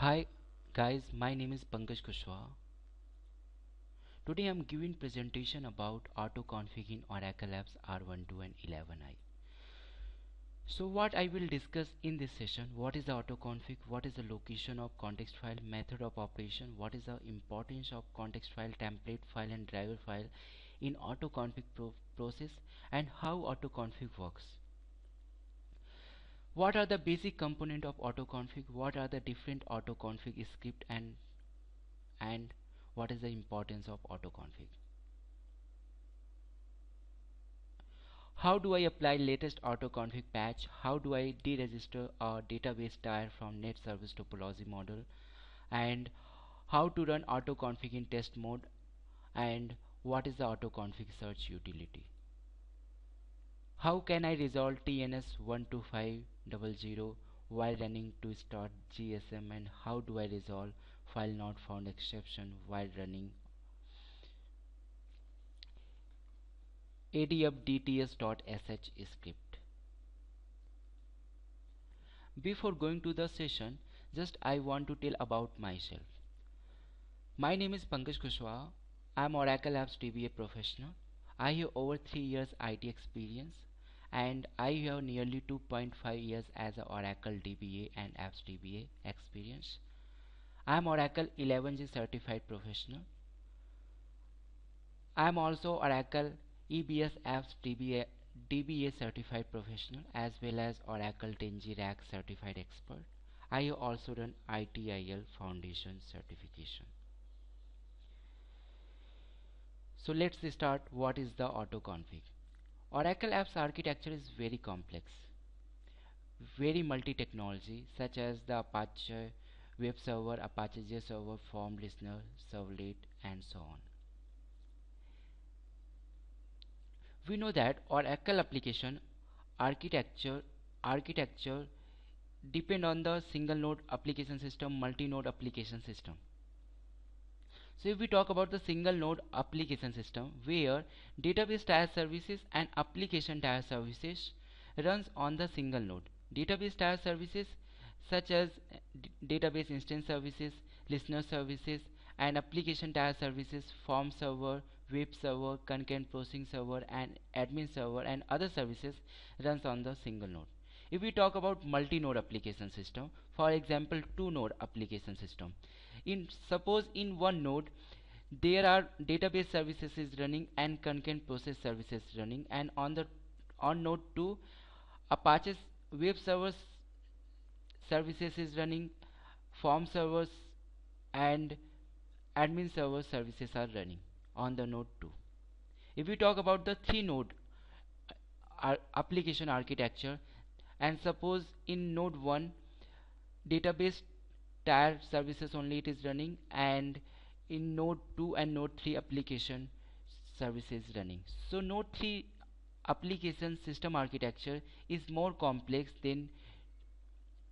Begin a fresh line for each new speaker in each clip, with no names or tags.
Hi guys, my name is Pankaj Kushwaha. Today I'm giving presentation about Autoconfig in Oracle Apps R12 and 11i. So what I will discuss in this session: what is the Autoconfig, what is the location of context file, method of operation, what is the importance of context file, template file and driver file in Autoconfig process, and how Autoconfig works. What are the basic component of Autoconfig, what are the different Autoconfig script, and what is the importance of Autoconfig. How do I apply latest Autoconfig patch? How do I deregister a database tier from net service topology model? And how to run Autoconfig in test mode? And what is the Autoconfig search utility? How can I resolve TNS 12500 while running to start GSM? And how do I resolve file not found exception while running adfdts.sh script? Before going to the session, just I want to tell about myself. My name is Pankaj Kushwaha. I am Oracle Apps DBA professional. I have over 3 years IT experience and I have nearly 2.5 years as a Oracle DBA and Apps DBA experience. I am Oracle 11G certified professional. I am also Oracle EBS Apps DBA certified professional as well as Oracle 10G RAC certified expert. I have also done ITIL Foundation certification. So let's start. What is the Autoconfig? Oracle Apps architecture is very complex, very multi-technology, such as the Apache Web Server, Apache JServer, Form Listener, Servlet, and so on. We know that Oracle application architecture depend on the single node application system, multi-node application system. So if we talk about the single node application system, where database tier services and application tier services runs on the single node. Database tier services such as database instance services, listener services, and application tier services, form server, web server, concurrent processing server, and admin server, and other services runs on the single node. If we talk about multi-node application system, for example, two-node application system, suppose in one node there are database services is running and concurrent process services running, and on node 2 Apache's web servers services is running, form servers and admin server services are running on the node 2. If we talk about the three node application architecture, and suppose in node 1 database tier services only it is running, and in node 2 and node 3 application services running. So node 3 application system architecture is more complex than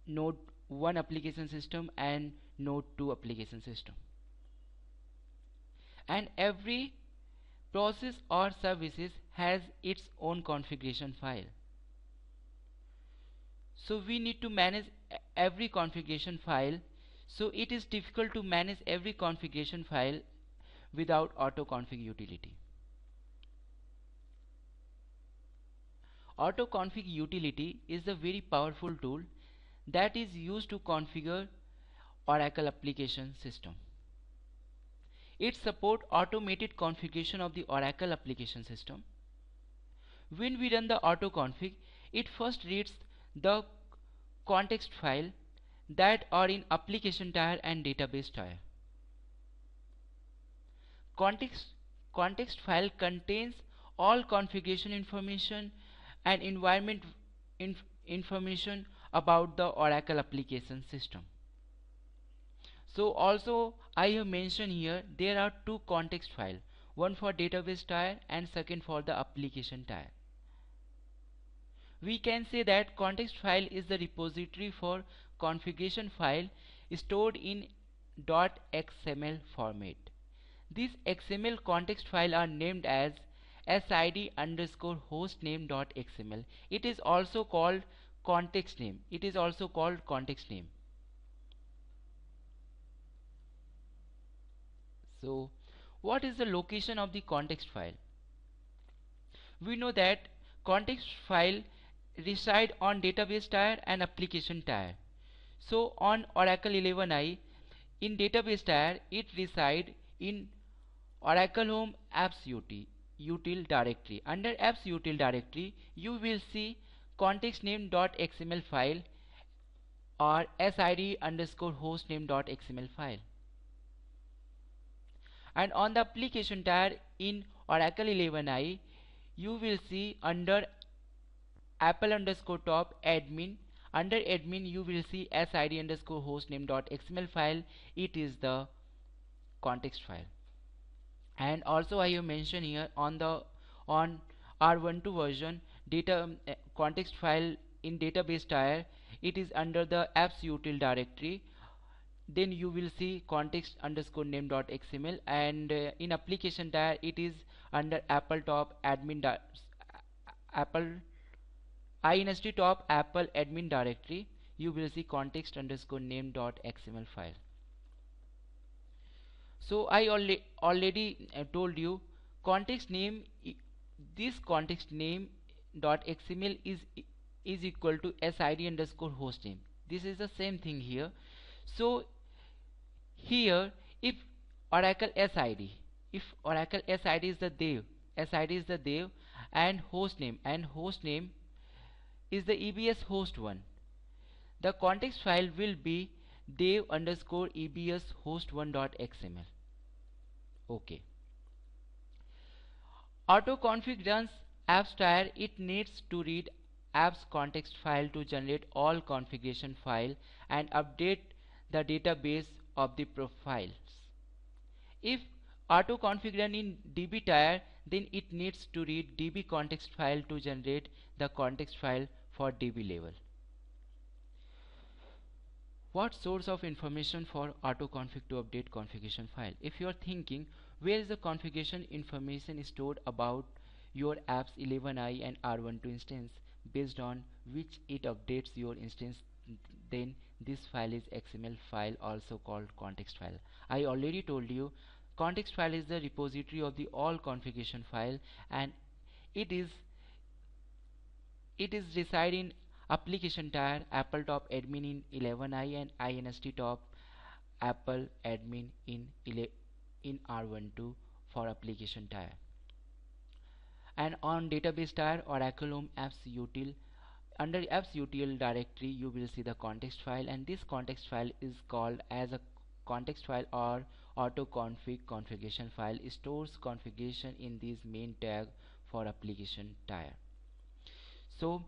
node 1 application system and node 2 application system, and every process or services has its own configuration file. So we need to manage every configuration file. So it is difficult to manage every configuration file without Autoconfig utility. Autoconfig utility is a very powerful tool that is used to configure Oracle application system. It supports automated configuration of the Oracle application system. When we run the Autoconfig, it first reads the context file that are in application tier and database tier. Context file contains all configuration information and environment information about the Oracle application system. So also I have mentioned here there are two context file, one for database tier and second for the application tier. We can say that context file is the repository for configuration file stored in .xml format. These XML context file are named as sid_hostname.xml. It is also called context name. So what is the location of the context file? We know that context file reside on database tier and application tier. So on Oracle 11i, in database tier it reside in Oracle Home Apps util directory. Under apps util directory you will see context name.xml file or sid underscore hostname.xml file. And on the application tier in Oracle 11i you will see under apple underscore top admin. Under admin you will see sid underscore hostname.xml file. It is the context file. And also I have mentioned here on R12 version data context file in database tier, it is under the apps util directory. Then you will see context underscore name.xml, and in application tier it is under apple top admin apple inst top apple admin directory. You will see context underscore name.xml file. So I already told you context name, this context name dot xml is equal to sid underscore hostname. This is the same thing here. So here if Oracle sid, is the dev and hostname is the EBS host one, the context file will be dev underscore EBS host1.xml. Okay. Autoconfig runs apps tier. It needs to read apps context file to generate all configuration file and update the database of the profiles. If autoconfig run in DB tier, then it needs to read DB context file to generate the context file for DB level. What source of information for autoconfig to update configuration file? If you are thinking where is the configuration information stored about your apps 11i and R12 instance, based on which it updates your instance, then this file is XML file, also called context file. I already told you context file is the repository of the all configuration file, and it is reside in application tier apple top admin in 11i and inst top apple admin in R12 for application tier. And on database tier Oracle Home Apps Util, under apps util directory you will see the context file, and this context file is called as a context file or autoconfig configuration file. It stores configuration in this main tag for application tier. So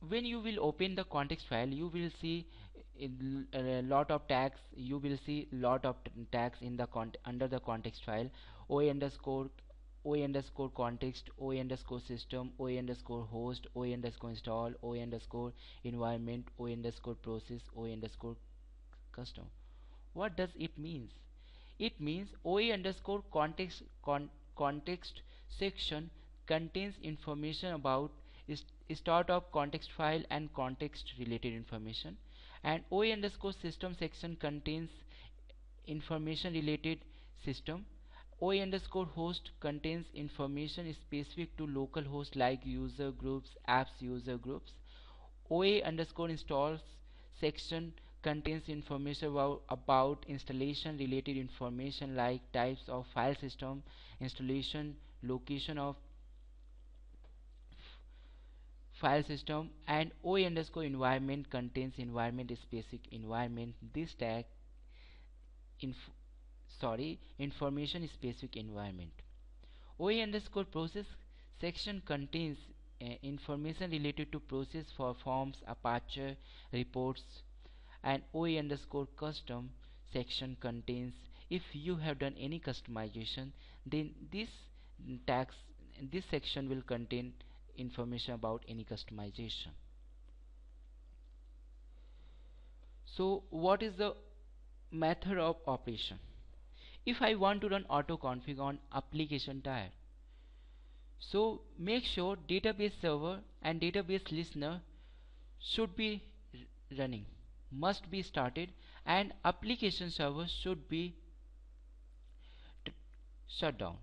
when you will open the context file, you will see a lot of tags. You will see lot of tags in the under the context file: OA underscore context, OA underscore system, OA underscore host, OA underscore install, OA underscore environment, OA underscore process, OA underscore custom. What does it means? It means OA underscore context section contains information about start of context file and context related information, and OA underscore system section contains information related system. OA underscore host contains information specific to local host like user groups, apps user groups. OA underscore installs section contains information about installation related information like types of file system, installation, location of file system, and OA underscore environment contains environment specific environment. This tag information specific environment. OA underscore process section contains information related to process for forms, aperture, reports, and OA underscore custom section contains if you have done any customization, then this section will contain information about any customization. So what is the method of operation? If I want to run autoconfig on application tier, so make sure database server and database listener should be running, must be started, and application server should be shutdown.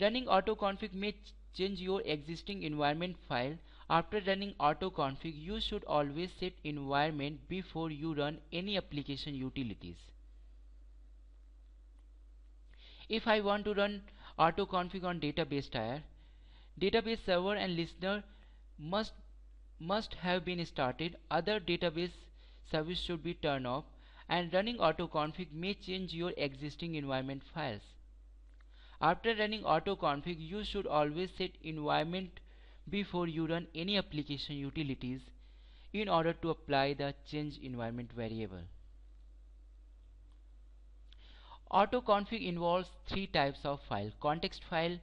Running autoconfig may change your existing environment file. After running autoconfig, you should always set environment before you run any application utilities. If I want to run autoconfig on database tier, database server and listener must have been started. Other database service should be turned off, and running autoconfig may change your existing environment files. After running autoconfig, you should always set environment before you run any application utilities in order to apply the change environment variable. Autoconfig involves three types of file: context file,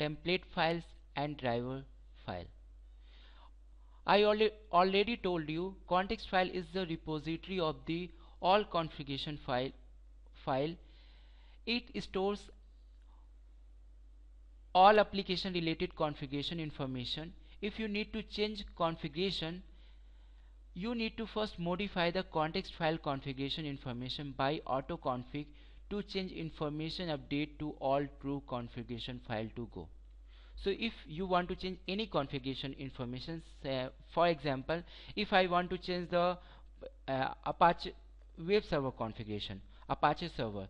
template files, and driver file. I already told you context file is the repository of the all configuration file. It stores all application related configuration information. If you need to change configuration, you need to first modify the context file configuration information by autoconfig to change information update to all true configuration file to go. So if you want to change any configuration information, for example, if I want to change the Apache web server configuration, Apache server,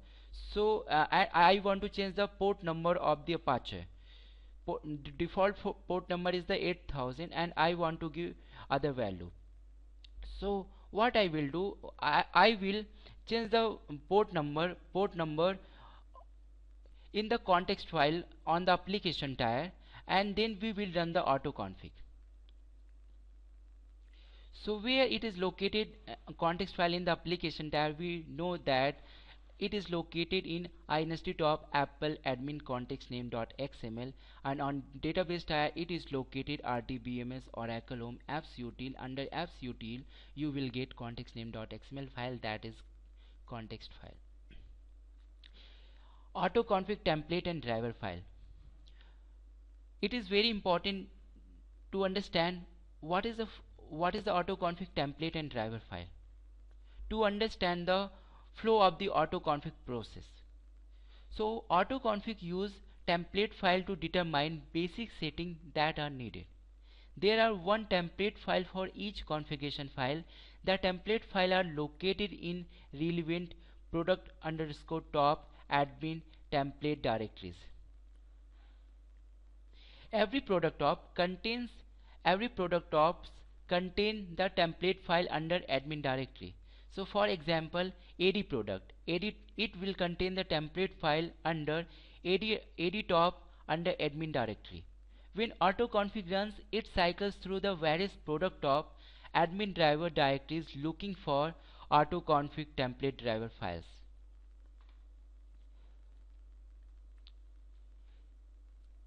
so I want to change the port number of the Apache. Default port number is the 8000 and I want to give other value. So what I will do, I will change the port number in the context file on the application tier, and then we will run the autoconfig. So where it is located, context file in the application tier, we know that it is located in inst top apple admin context name.xml, and on database tier it is located rdbms oracle home apps util. Under apps util you will get context name.xml file, that is context file. Autoconfig template and driver file. It is very important to understand what is the autoconfig template and driver file to understand the flow of the autoconfig process. So autoconfig use template file to determine basic settings that are needed. There are one template file for each configuration file. The template file are located in relevant product underscore top admin template directories. Every product tops contain the template file under admin directory. So for example, AD product, it will contain the template file under AD top under admin directory. When autoconfig runs, it cycles through the various product top admin driver directories looking for autoconfig template driver files.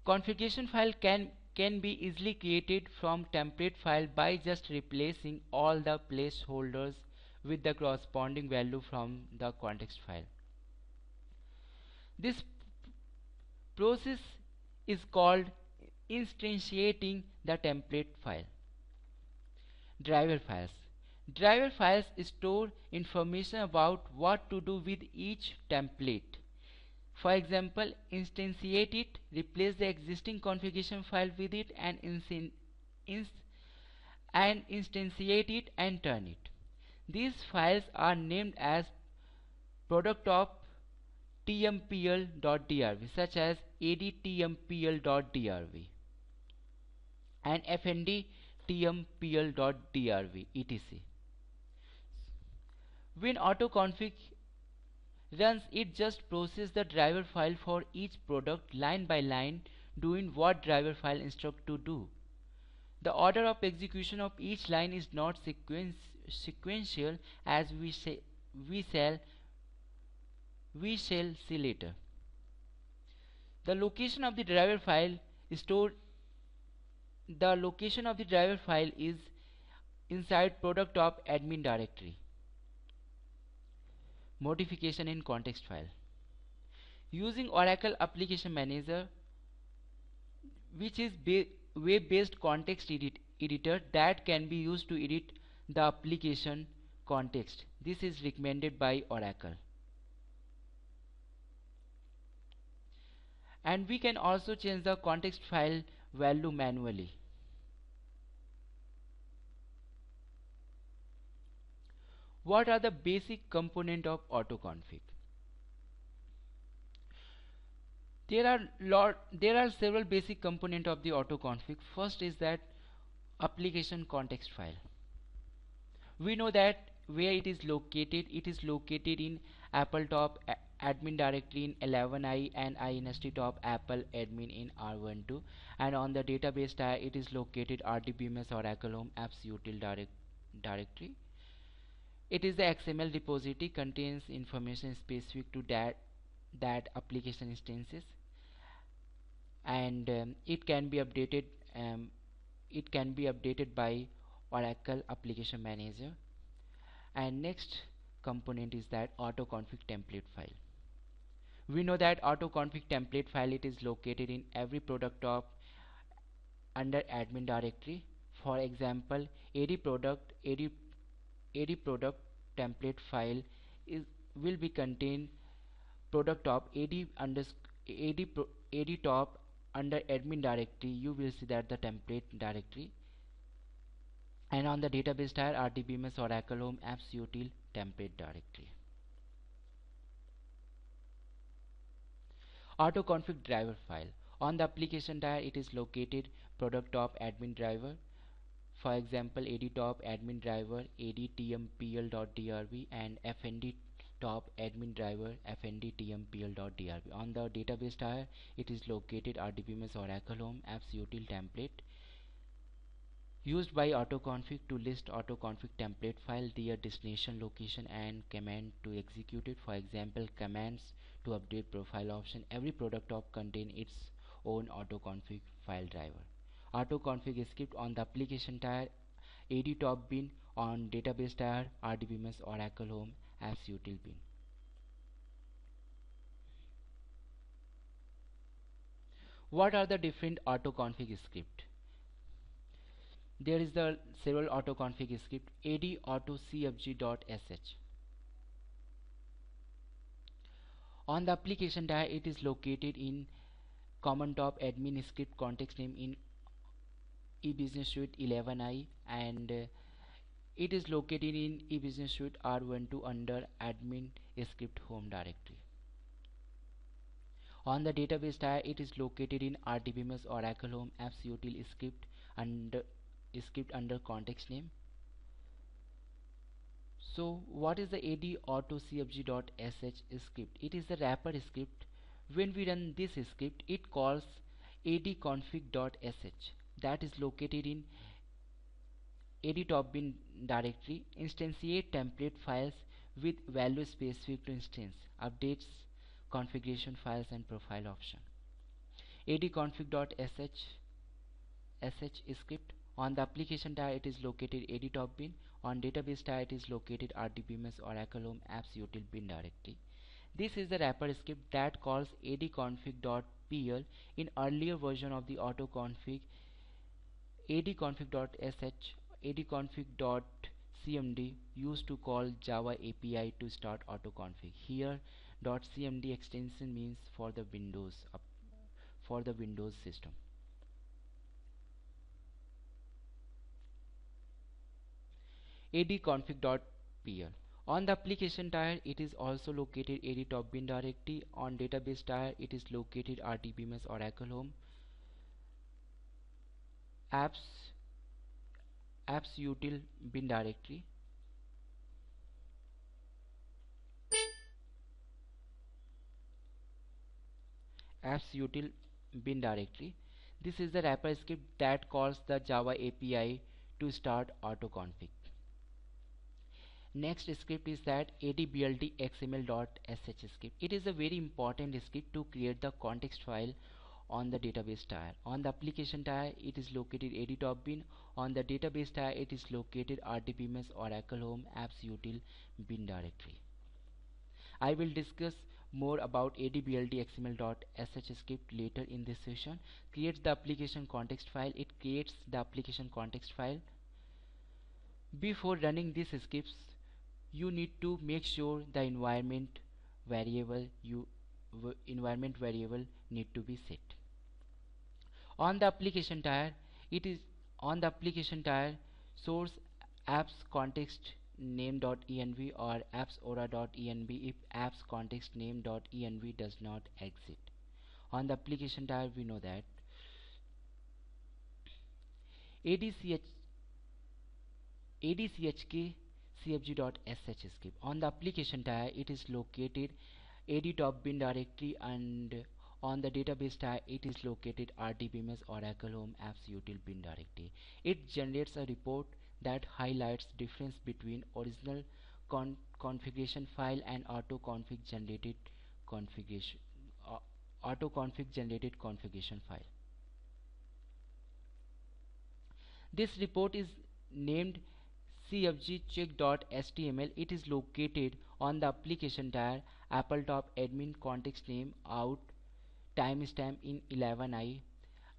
Configuration file can be easily created from template file by just replacing all the placeholders with the corresponding value from the context file. This process is called instantiating the template file. Driver files. Driver files store information about what to do with each template. For example, instantiate it, replace the existing configuration file with it, and instantiate it and turn it. These files are named as product top tmpl.drv, such as adtmpl.drv and fndtmpl.drv, etc. When autoconfig runs, it just processes the driver file for each product line by line, doing what driver file instructs to do. The order of execution of each line is not sequential, as we shall see later. The location of the driver file is inside product top admin directory. Modification in context file. Using Oracle Application Manager, which is web-based context editor that can be used to edit the application context. This is recommended by Oracle. and we can also change the context file value manually. What are the basic component of autoconfig? There are several basic component of the autoconfig. First is that application context file. We know that where it is located. It is located in Apple top admin directory in 11i and inst top Apple admin in R12, and on the database tire it is located rdbms oracle home apps util directory. It is the XML repository, contains information specific to that application instances, and um, it can be updated by Oracle Application Manager. And next component is that autoconfig template file. We know that autoconfig template file, it is located in every product of under admin directory. For example, AD product template file is will be contain product top AD top under admin directory. You will see that the template directory, and on the database tire rdbms oracle home apps util template directory. Autoconfig driver file. On the application tire it is located product top admin driver. For example, AD top admin driver adtmpl.drb and fnd top admin driver fndtmpl.drb. On the database tire it is located rdbms oracle home apps util template, used by autoconfig to list autoconfig template file, their destination location and command to execute it. For example, commands to update profile option. Every product top contain its own autoconfig file driver. Autoconfig script on the application tire AD top bin, on database tire rdbms oracle home apps util bin. What are the different autoconfig script? There is the several autoconfig script. AD autocfg.sh. On the application tire it is located in common top admin script context name in eBusiness Suite 11i, and it is located in eBusiness Suite R12 under admin script home directory. On the database tire it is located in rdbms oracle home apps util script under context name. So what is the AD autocfg.sh script? It is the wrapper script. When we run this script, it calls adconfig.sh, that is located in AD top bin directory, instantiate template files with values specific to instance, updates configuration files and profile option. adconfig.sh script. On the application tire it is located AD top bin. On database tire it is located rdbms oracle home apps util bin directory. This is the wrapper script that calls adconfig.pl. In earlier version of the autoconfig, adconfig.sh, adconfig.cmd used to call Java API to start autoconfig. Here .cmd extension means for the Windows system. adconfig.pl. On the application tire it is also located AD top bin directory. On database tire it is located rdbms oracle home apps util bin directory. This is the wrapper script that calls the Java API to start autoconfig. Next script is that adbuild xml.sh script. It is a very important script to create the context file on the database tire. On the application tire it is located AD top bin. On the database tire it is located rdbms oracle home apps util bin directory. I will discuss more about adbuild xml.sh script later in this session. Creates the application context file. It creates the application context file. Before running these scripts, you need to make sure the environment variable environment variable need to be set. On the application tier, it is on the application tier, source apps context name.env or apps aura.env if apps context name.env does not exist. On the application tier, we know that adch adchk cfg.sh script. On the application tier, it is located ad top bin directory, and on the database tier, it is located rdbms oracle home apps util bin directory. It generates a report that highlights difference between original configuration file and autoconfig generated configuration file. This report is named cfgcheck.html. It is located on the application tier, apple top admin context name out timestamp in 11i,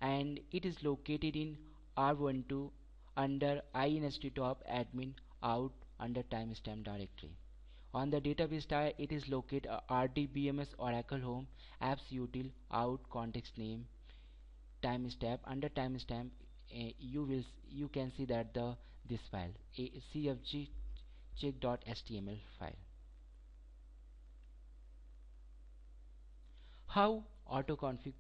and it is located in R12 under inst top admin out under timestamp directory. On the database tier, it is located rdbms oracle home apps util out context name timestamp under timestamp. You can see that this file cfg check.html file. How autoconfig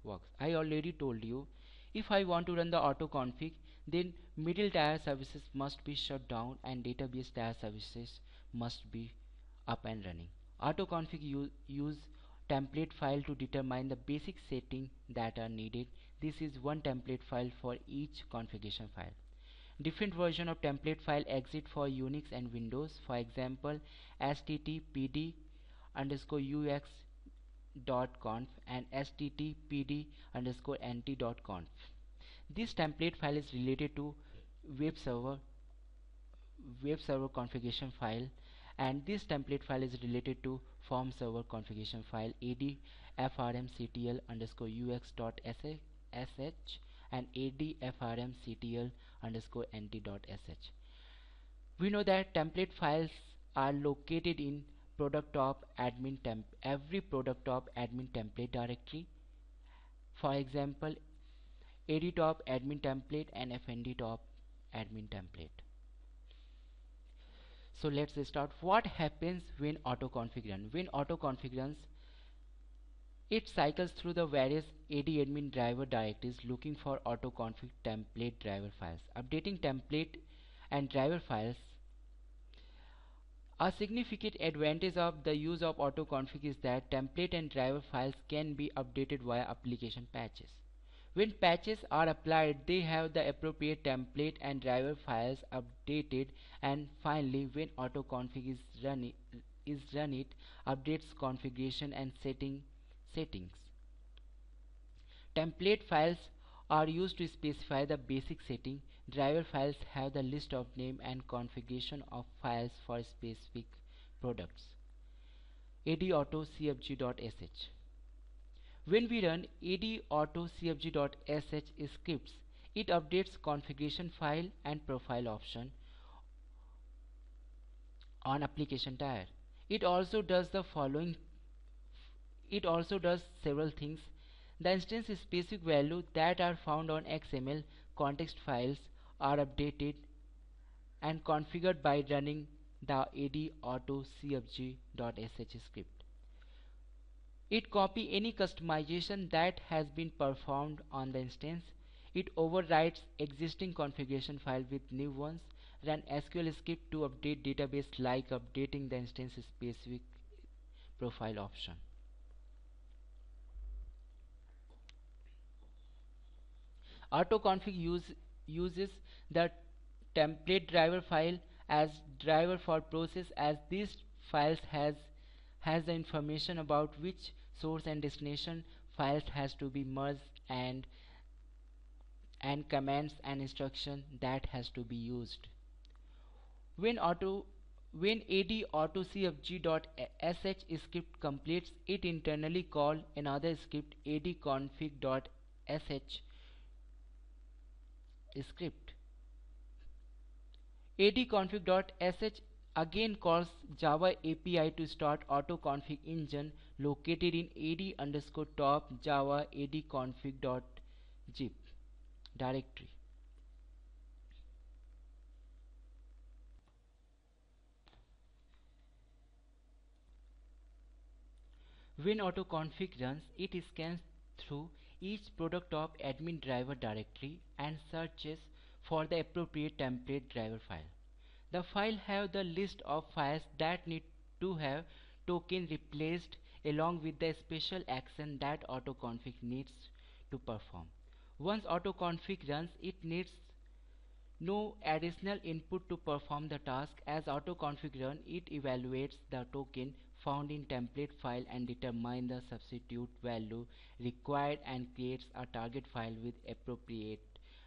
works, I already told you. If I want to run the autoconfig, then middle tier services must be shut down and database tier services must be up and running. Autoconfig use template file to determine the basic setting that are needed. This is one template file for each configuration file. Different version of template file exist for Unix and Windows. For example, sttpd _ux.conf and sttpd _nt.conf. This template file is related to web server configuration file, and this template file is related to form server configuration file adfrmctl _ux.sh and adfrmctl _nt.sh. We know that template files are located in product top admin every product top admin template directory. For example, ad top admin template and fnd top admin template. So let's start. What happens when autoconfig runs? When autoconfig runs, it cycles through the various admin driver directories looking for autoconfig template driver files. Updating template and driver files. A significant advantage of the use of autoconfig is that template and driver files can be updated via application patches. When patches are applied, they have the appropriate template and driver files updated, and finally when autoconfig is run, it updates configuration and settings. Template files are used to specify the basic setting. Driver files have the list of name and configuration of files for specific products. adautocfg.sh. When we run adautocfg.sh scripts, it updates configuration file and profile option on application tier. It also does several things. The instance specific value that are found on XML context files are updated and configured by running the adautocfg.sh script. It copies any customization that has been performed on the instance. It overwrites existing configuration file with new ones. Run SQL script to update database, like updating the instance specific profile option. Autoconfig uses the template driver file as driver for process, as these files has the information about which source and destination files has to be merged, and commands and instruction that has to be used. When adautocfg.sh script completes, it internally call another script, adconfig.sh script. adconfig.sh again calls Java API to start autoconfig engine located in ad underscore top java adconfig.zip directory. When autoconfig runs, it scans through each product of admin driver directory and searches for the appropriate template driver file. The file have the list of files that need to have token replaced along with the special action that autoconfig needs to perform. Once autoconfig runs, it needs no additional input to perform the task. As autoconfig run, it evaluates the token found in template file and determines the substitute value required and creates a target file with appropriate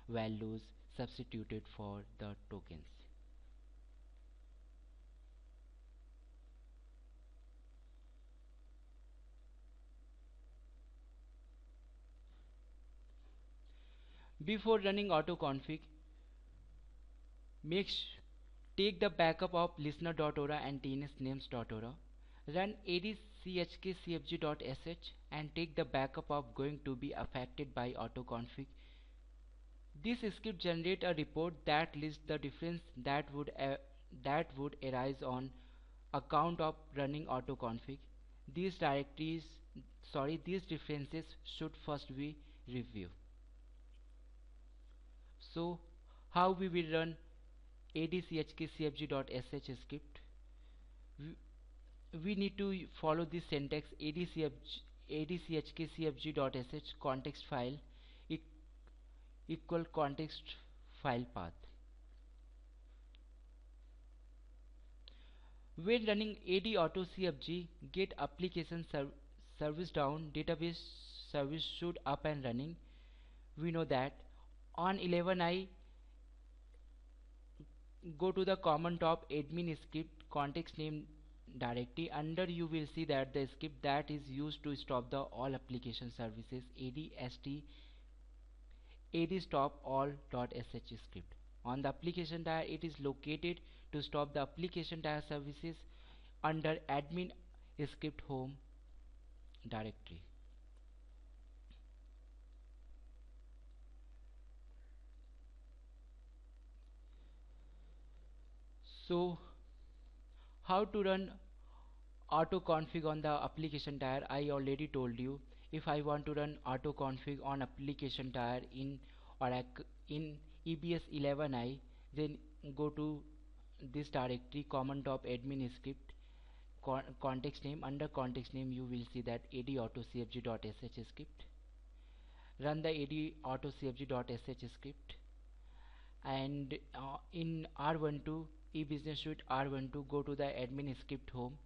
values substituted for the tokens. Before running autoconfig, take the backup of listener.ora and tnsnames.ora. Run adchkcfg.sh and take the backup of going to be affected by autoconfig. This script generates a report that lists the difference that would arise on account of running autoconfig. These differences should first be reviewed. So, how we will run adchkcfg.sh script? We need to follow this syntax: adchkcfg.sh context file equal context file path. When running autocfg get application service down, database service should up and running. We know that on 11i, go to the common top admin script context name directory. Under you will see that the script that is used to stop the all application services ad stop all.sh script. On the application tier, it is located to stop the application tier services under admin script home directory. So, how to run autoconfig on the application tier? I already told you. If I want to run autoconfig on application tier in Oracle in EBS 11i, then go to this directory common top admin script context name. Under context name you will see that adautocfg.sh script. Run the adautocfg.sh script, and in R12 eBusiness Suite R12, go to the admin script home.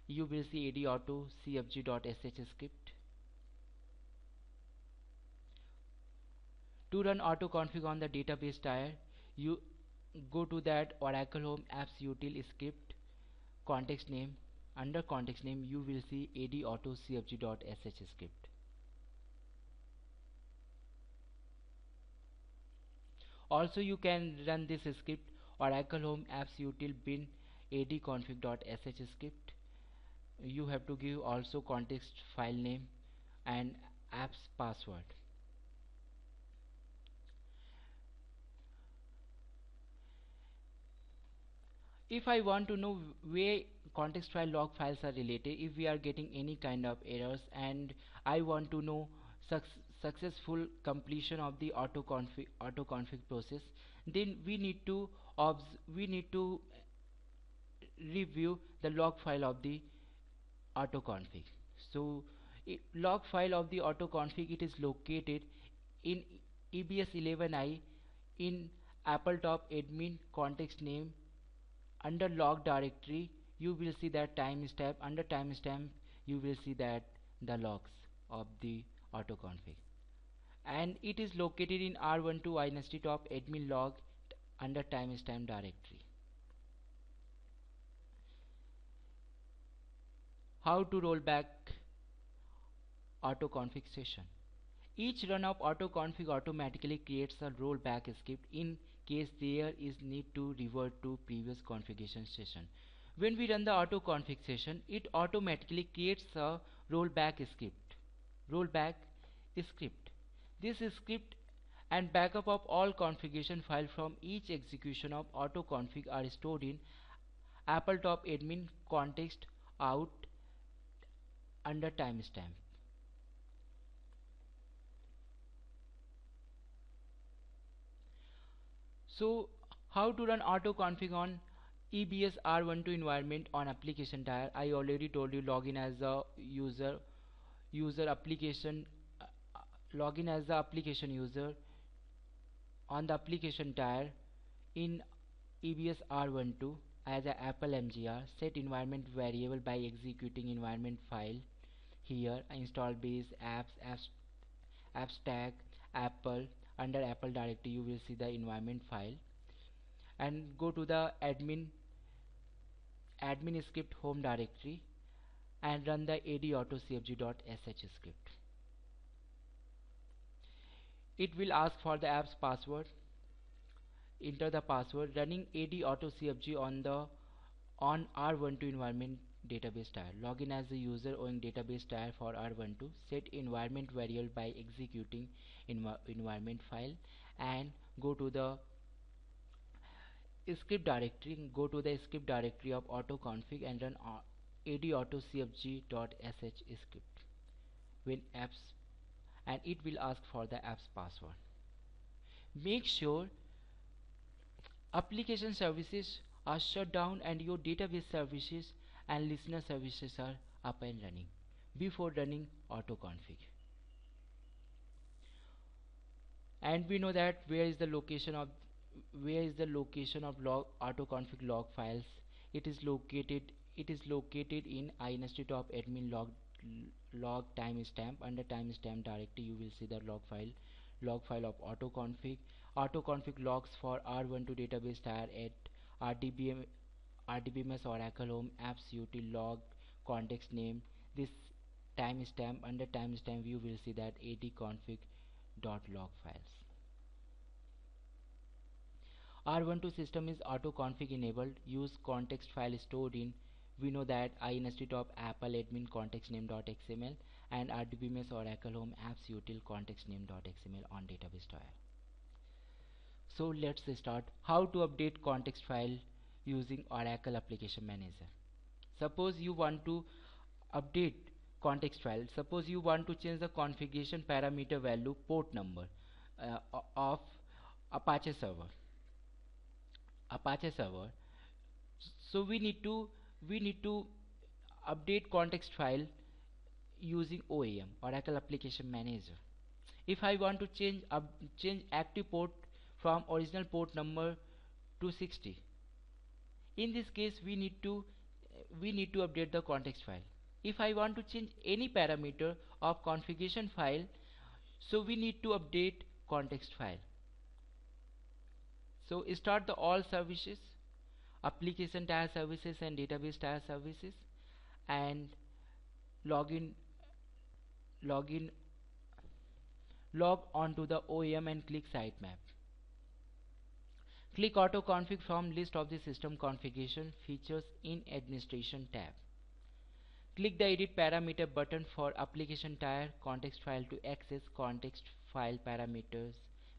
You will see adautocfg.sh script. To run autoconfig on the database tier, you go to that Oracle Home Apps Util script context name. Under context name you will see adautocfg.sh script. Also you can run this script Oracle Home Apps Util bin adconfig.sh script. You have to give also context file name and apps password. If I want to know where context file log files are related, if we are getting any kind of errors and I want to know successful completion of the autoconfig process, then we need to review the log file of the autoconfig. So log file of the autoconfig, it is located in EBS 11i in Apple top admin context name. Under log directory you will see that timestamp. Under timestamp you will see that the logs of the autoconfig, and it is located in R12 inst top admin log under timestamp directory. How to roll back autoconfig session? Each run of autoconfig automatically creates a rollback script in case there is need to revert to previous configuration session. When we run the autoconfig session, it automatically creates a rollback script. Rollback script. This script and backup of all configuration files from each execution of autoconfig are stored in Apple top admin context out under timestamp. So how to run autoconfig on EBS R12 environment on application tier? I already told you, login as a user application login as the application user on the application tier in EBS R12 as a Apple MGR. Set environment variable by executing environment file. Here install base apps tag Apple. Under Apple directory you will see the environment file, and go to the admin script home directory and run the adautocfg.sh script. It will ask for the app's password. Enter the password. Running adautocfg on R12 environment database tier. Login as the user owning database tier for R12. Set environment variable by executing environment file, and go to the script directory. Go to the script directory of autoconfig and run adautocfg.sh script when apps, and it will ask for the app's password. Make sure application services are shut down and your database services and listener services are up and running before running autoconfig. And we know that where is the location of log autoconfig log files. It is located in inst top admin log timestamp. Under timestamp directory you will see the log file of autoconfig. Autoconfig logs for R12 database tier at RDBMS Oracle Home apps util log context name this timestamp. Under timestamp you will see that adconfig.log files. R12 system is autoconfig enabled. Use context file stored in, we know that inst top apple admin context name.xml and RDBMS Oracle Home apps util context name.xml on database tier. So let's start. How to update context file using Oracle Application Manager. Suppose you want to update context file. Suppose you want to change the configuration parameter value port number of Apache server. So we need to update context file using OAM, Oracle Application Manager. If I want to change active port from original port number to 60, in this case we need to update the context file. If I want to change any parameter of configuration file, so we need to update context file. So start the all services, application tier services and database tier services, and log on to the OEM and click sitemap. Click autoconfig from list of the system configuration features in administration tab. Click the edit parameter button for application tier context file to access context file parameters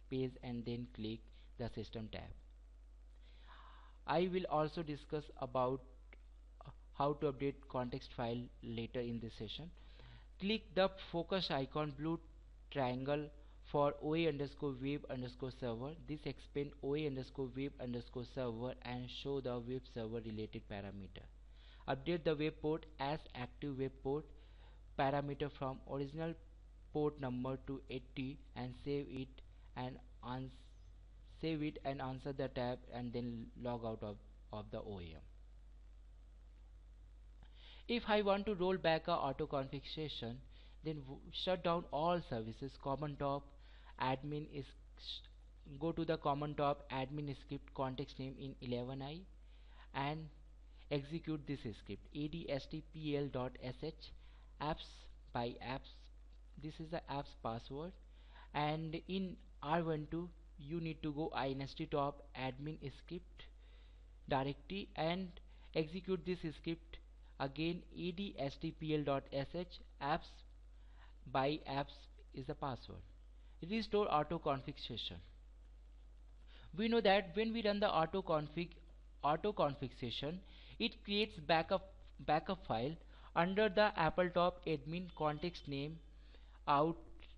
page, and then click the system tab. I will also discuss about how to update context file later in this session. Click the focus icon blue triangle for OA_web_server. This expand OA_web_server and show the web server related parameter. Update the web port as active web port parameter from original port number to 80 and save it and answer the tab, and then log out of the OEM. If I want to roll back a autoconfig session, then shut down all services. Common top admin is go to the common top admin script context name in 11i and execute this script adstpl.sh apps by apps. This is the apps password, and in R12 you need to go inst top admin script directory and execute this script again. adstpl.sh apps by apps is the password. Restore autoconfig session. We know that when we run the autoconfig session, it creates backup file under the appletop admin context name out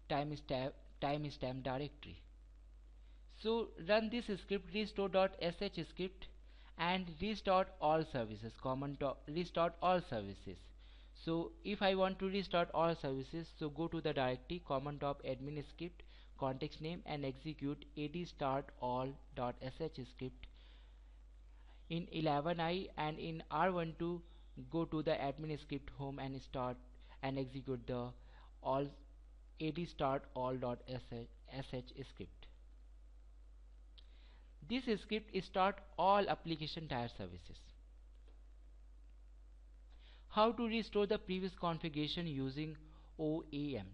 timestamp directory. So run this script restore.sh script and restart all services, restart all services. So if I want to restart all services, so go to the directory common top admin script context name and execute start all.sh script in 11i, and in R12 go to the admin script home and start and execute the all start all.sh script. This script start all application tier services. How to restore the previous configuration using OAM?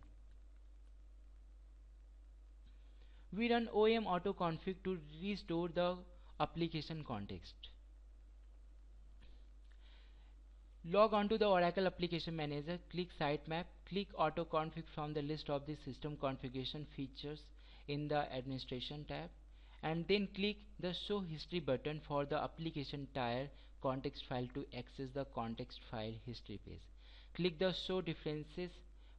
We run OAM autoconfig to restore the application context. Log on to the Oracle Application Manager, click Sitemap, click Autoconfig from the list of the system configuration features in the Administration tab, and then click the Show History button for the application tier context file to access the context file history page. Click the Show Differences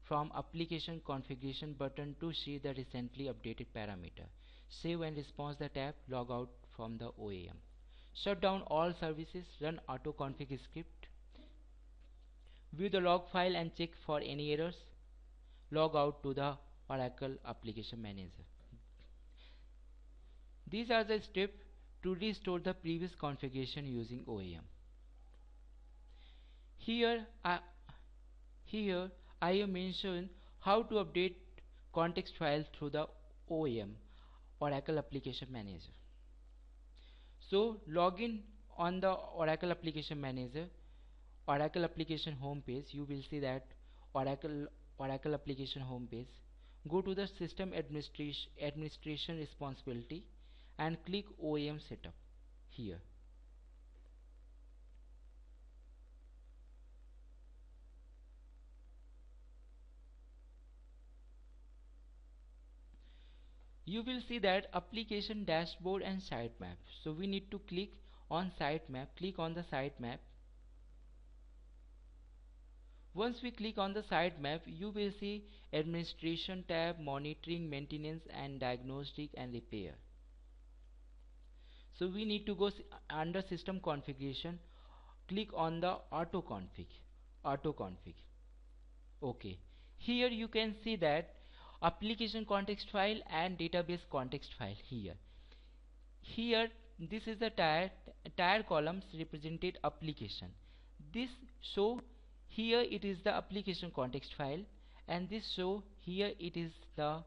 from Application Configuration button to see the recently updated parameter. Save and response the tab, log out from the OAM. Shut down all services, run autoconfig script. View the log file and check for any errors. Log out to the Oracle Application Manager. These are the steps to restore the previous configuration using OAM. Here I have mentioned how to update context files through the OAM, Oracle Application Manager. So log in on the Oracle Application Manager, Oracle Application home page. You will see that Oracle Application home page. Go to the System Administration Responsibility and click OAM Setup here. You will see that application dashboard and sitemap. So we need to click on sitemap. Click on the sitemap. Once we click on the sitemap, you will see administration tab, monitoring, maintenance and diagnostic and repair. So we need to go under system configuration, click on the autoconfig. Okay, here you can see that application context file and database context file here. This is the tier columns represented application. This show here it is the application context file, and this show here it is the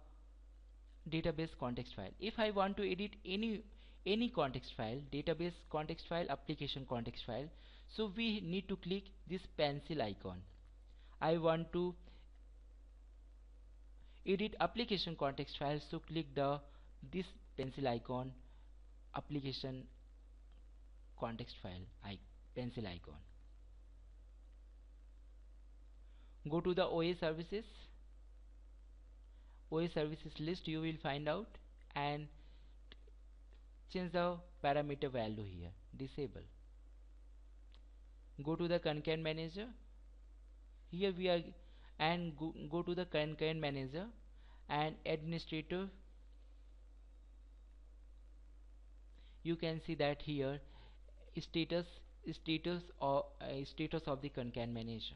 database context file. If I want to edit any context file, database context file, application context file, so we need to click this pencil icon. I want to edit application context file, so click this pencil icon, application context file pencil icon. Go to the OA services list, you will find out, and change the parameter value here, disable. Go to the concurrent manager. Here we are, and go to the concurrent manager and administrator. You can see that here status of the concurrent manager.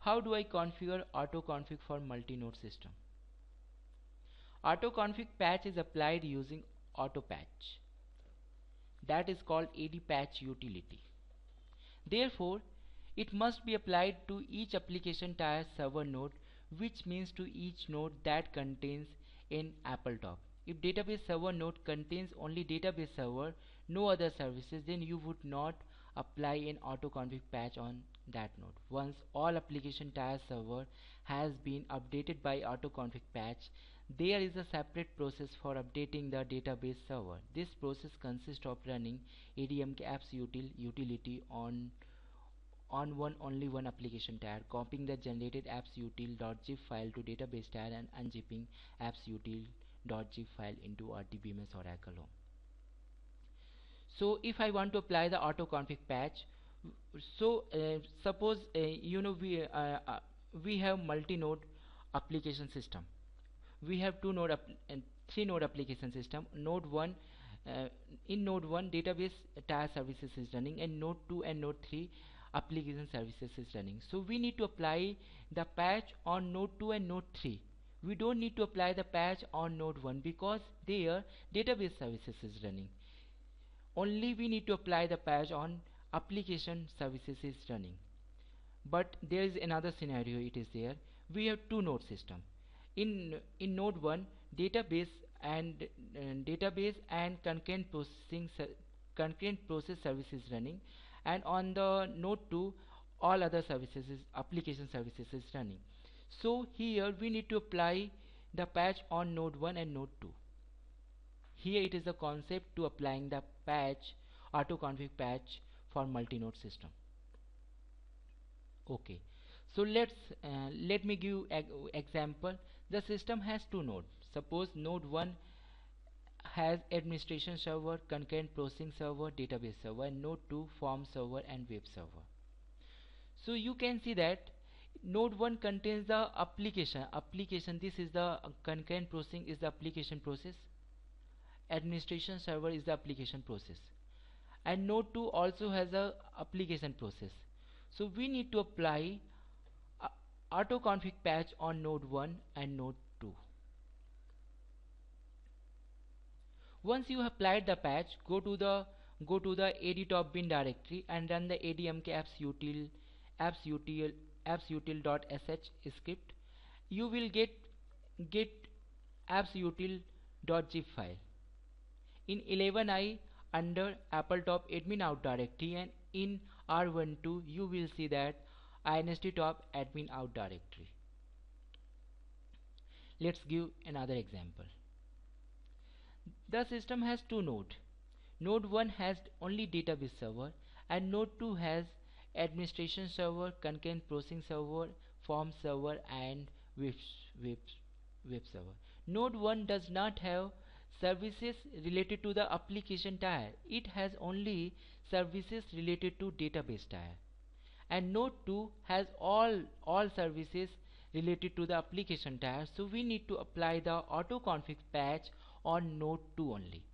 How do I configure autoconfig for multi-node system? Autoconfig patch is applied using autopatch. That is called AdPatch utility. Therefore, it must be applied to each application tier server node, which means to each node that contains an appletop. If database server node contains only database server, no other services, then you would not apply an autoconfig patch on that node. Once all application tier server has been updated by autoconfig patch, there is a separate process for updating the database server. This process consists of running ADMK apps utility on only one application tier, copying the generated appsutil.zip file to database tier and unzipping appsutil.zip file into our DBMS Oracle home. So if I want to apply the autoconfig patch, so suppose we have multi-node application system. We have three node application system. Node 1 in node 1 database tier services is running, and node 2 and node 3 application services is running. So we need to apply the patch on node 2 and node 3. We don't need to apply the patch on node 1 because their database services is running. Only we need to apply the patch on application services is running. But there is another scenario. It is there. We have two node system. In node 1 database and concurrent process service is running, and on the node 2 all other services application services is running. So here we need to apply the patch on node 1 and node 2. Here it is the concept to applying the patch, autoconfig patch for multi-node system. Okay, so let me give example. The system has two nodes. Suppose node 1 has administration server, concurrent processing server, database server, and node 2 form server and web server. So you can see that node 1 contains the application. This is the concurrent processing is the application process. Administration server is the application process, and node 2 also has a application process. So we need to apply autoconfig patch on node 1 and node 2. Once you have applied the patch, go to the adtop bin directory and run the admk appsutil.sh script. You will get appsutil.zip file. In 11i under appletop admin out directory, and in R12 you will see that inststop admin out directory. Let's give another example. The system has two nodes. Node 1 has only database server, and node 2 has administration server, concurrent processing server, form server, and web server. Node 1 does not have services related to the application tier. It has only services related to database tier. And node 2 has all services related to the application tier. So we need to apply the autoconfig patch on node 2 only.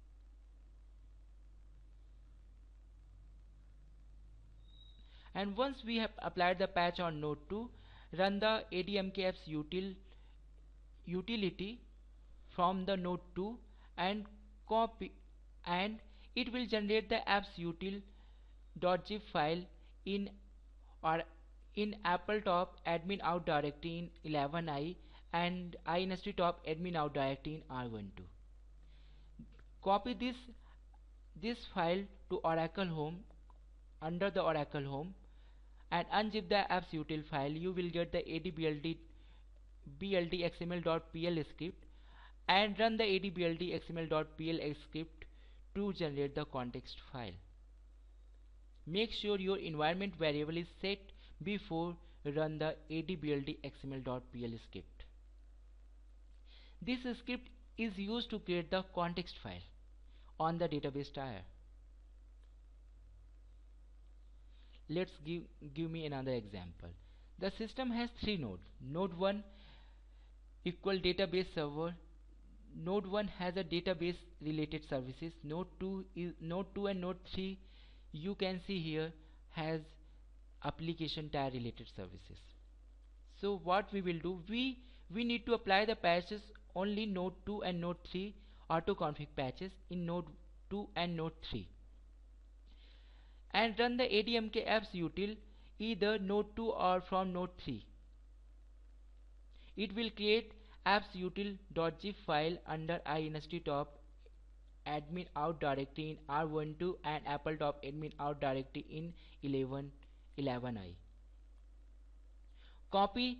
And once we have applied the patch on node 2, run the admk apps utility from the node 2 and copy, and it will generate the appsutil.zip file in appletop admin out directory in 11i and inststop admin out directory in R12. Copy this file to Oracle home under the Oracle home and unzip the appsutil file. You will get the adbld.xml.pl script and run the adbld.xml.pl script to generate the context file. Make sure your environment variable is set before run the adbld.xml.pl script. This script is used to create the context file on the database tier. Let's give me another example. The system has three nodes. Node 1 equal database server. Node 1 has a database related services. Node 2 and node 3, you can see here, has application tier related services. So what we will do, we need to apply the patches only node 2 and node 3 autoconfig patches in node 2 and node 3, and run the admk apps util either node 2 or from node 3. It will create appsutil.zip file under inststop admin out directory in R12 and Appletop admin out directory in 11i. Copy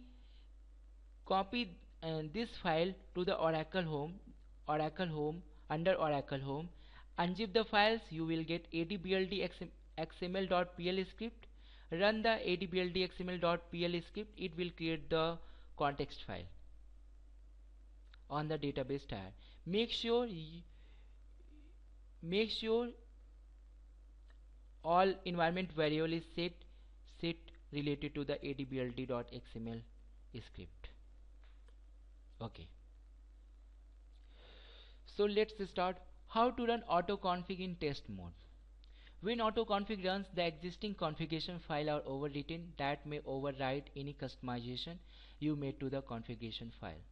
this file to the Oracle home under Oracle home. Unzip the files. You will get adbld xml.pl script. Run the adbld xml.pl script. It will create the context file on the database tier. Make sure all environment variable is set related to the adbld.xml script. Okay, so let's start. How to run autoconfig in test mode. When autoconfig runs, the existing configuration file are overwritten. That may override any customization you made to the configuration file.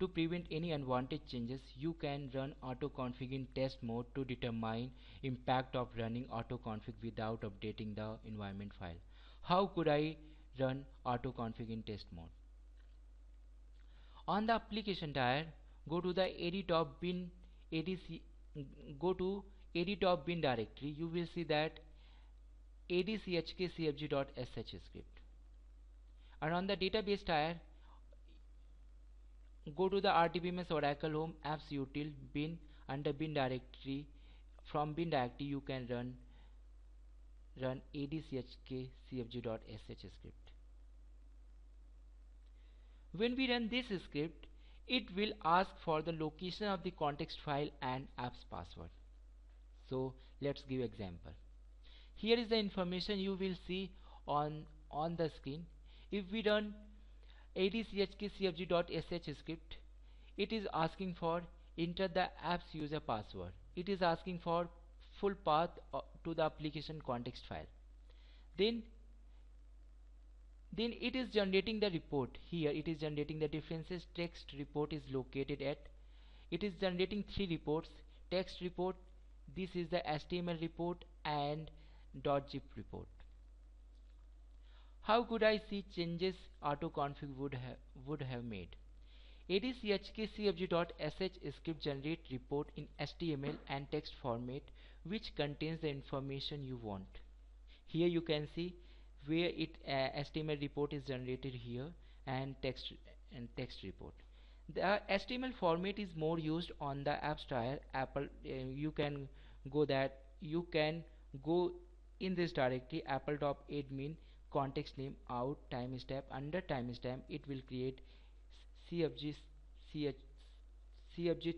To prevent any unwanted changes, you can run autoconfig in test mode to determine impact of running autoconfig without updating the environment file. How could I run autoconfig in test mode? On the application tier, go to the adtop bin directory. You will see that adchkcfg.sh script. And on the database tier, go to the RDBMS Oracle Home apps util bin under bin directory. From bin directory you can run adchkcfg.sh script. When we run this script, it will ask for the location of the context file and apps password. So let's give example. Here is the information you will see on the screen. If we run adchkcfg.sh script, it is asking for enter the apps user password. It is asking for full path to the application context file. Then it is generating the report. Here it is generating the differences text report is located at. It is generating 3 reports. Text report, this is the HTML report, and .zip report. How could I see changes autoconfig would have made? adchkcfg.sh script generate report in HTML and text format which contains the information you want. Here you can see where HTML report is generated here and text report. The HTML format is more used on the apps tier. You can go in this directory appletop admin context name out timestamp. Under timestamp it will create cfg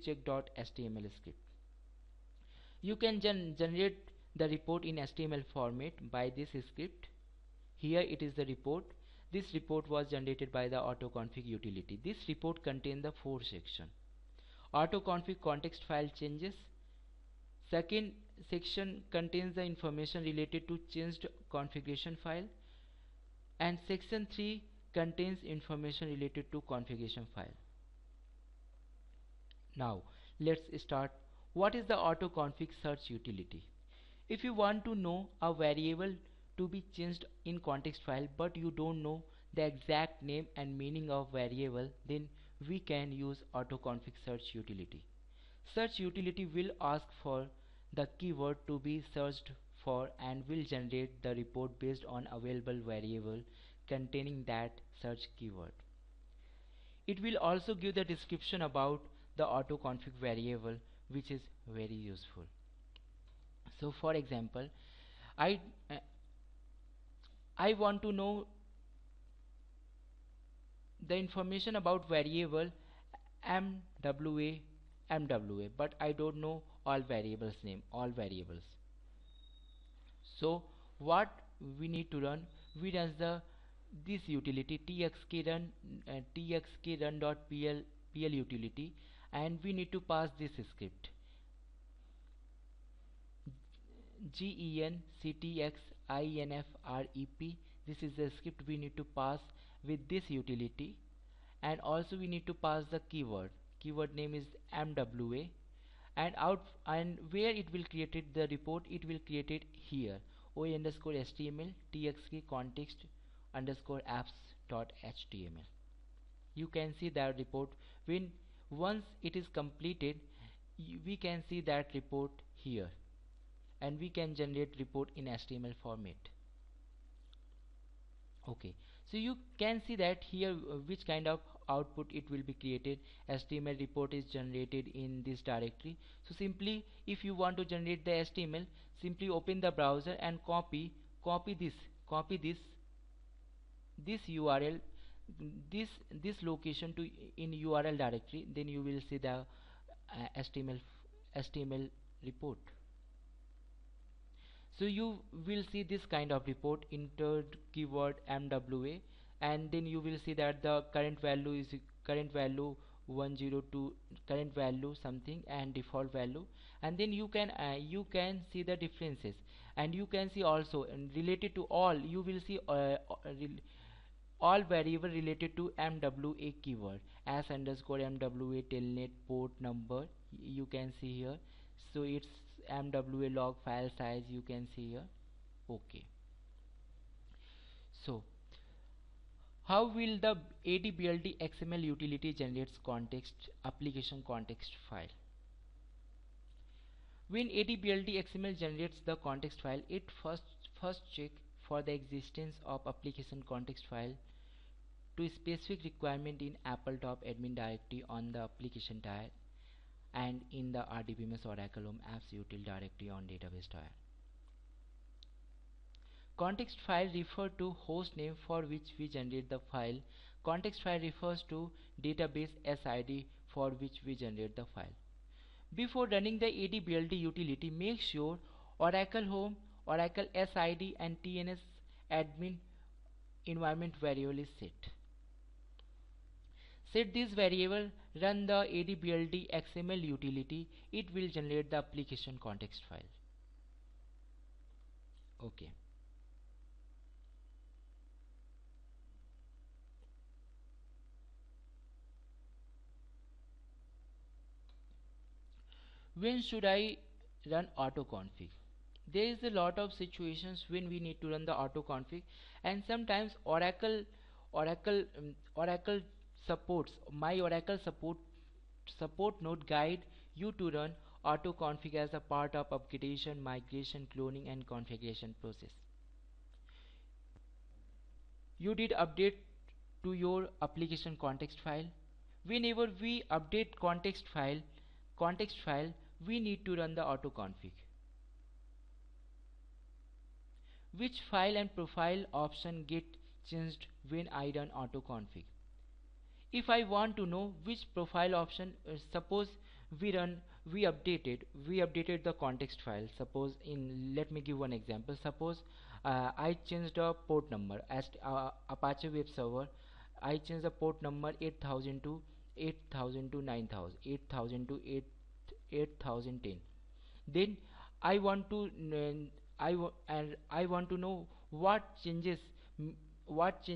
check.html script. You can generate the report in HTML format by this script. Here it is the report. This report was generated by the autoconfig utility. This report contains the 4 sections. Autoconfig context file changes. Second section contains the information related to changed configuration file, and section 3 contains information related to configuration file. Now let's start. What is the autoconfig search utility? If you want to know a variable to be changed in context file but you don't know the exact name and meaning of variable, then we can use autoconfig search utility. Search utility will ask for the keyword to be searched for and will generate the report based on available variable containing that search keyword. It will also give the description about the autoconfig variable, which is very useful. So for example, I want to know the information about variable MWA, but I don't know all variables name, So what we need to run? We run this utility txkrun.pl utility, and we need to pass this script genctxinfrep. This is the script we need to pass with this utility, and also we need to pass the keyword name is MWA, and where it will create the report, it will create it here OA_HTML txk context underscore apps.html. You can see that report. Once it is completed, we can see that report here, and we can generate report in HTML format. Okay, so you can see that here which kind of output it will be created. HTML report is generated in this directory. So simply, if you want to generate the HTML, simply open the browser and copy this URL, this location to in URL directory. Then you will see the HTML report. So you will see this kind of report, entered keyword MWA, and then you will see that the current value is current value 102, current value something, and default value. And then you can see the differences, and you can see also, and related to all, you will see all variable related to MWA keyword, as underscore MWA telnet port number, you can see here. So it's MWA log file size, you can see here. Okay, so how will the ADBLD XML utility generates context application context file? When ADBLD XML generates the context file, it first check for the existence of application context file to specific requirement in Apple top admin directory on the application tire, and in the RDBMS Oracle Home Apps Util directory on database tire. Context file refer to host name for which we generate the file. Context file refers to database SID for which we generate the file. Before running the ADBLD utility, make sure Oracle Home, Oracle SID and TNS admin environment variable is set. Set this variable, run the ADBLD XML utility, it will generate the application context file. Okay. When should I run autoconfig? There is a lot of situations when we need to run the autoconfig, and sometimes Oracle supports, my Oracle support node guide you to run autoconfig as a part of upgradation, migration, cloning and configuration process. You did update to your application context file. Whenever we update context file, we need to run the autoconfig. Which file and profile option get changed when I run autoconfig? If I want to know which profile option, suppose we updated the context file. Suppose let me give one example. Suppose I changed a port number as Apache web server. I changed the port number 8000 to 9000, 8000 to 8010. Then I want to know what changes, what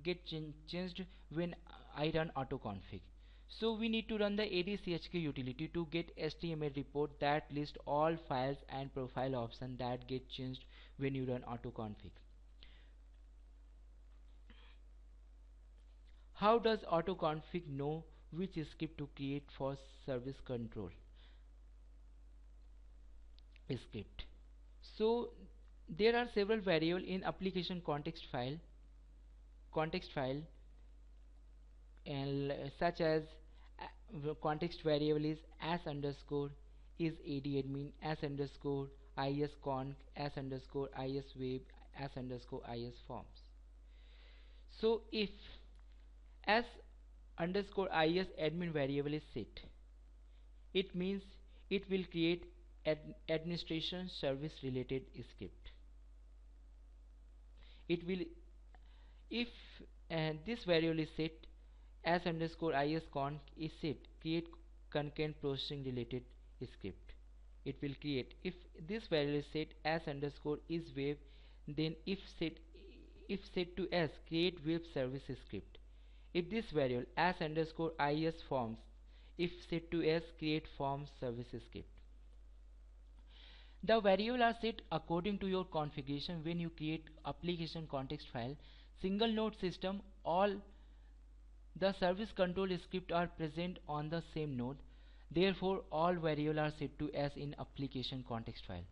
get changed when I run autoconfig. So we need to run the ADCHK utility to get HTML report that lists all files and profile options that get changed when you run autoconfig. How does autoconfig know which script to create for service control script? So there are several variables in application context file, and such as context variable is as underscore is admin, as underscore isconf, as underscore isweb, as underscore isforms. So if as underscore is admin variable is set, it means it will create administration service related script. It will, if this variable is set, as underscore isconf is set, create concurrent processing related script. It will create. If this variable is set, as underscore is web, then if set to s, create web service script. If this variable as underscore is forms, if set to s, create form service script. The variables are set according to your configuration. When you create application context file, single node system, all the service control script are present on the same node. Therefore all variables are set to S in application context file.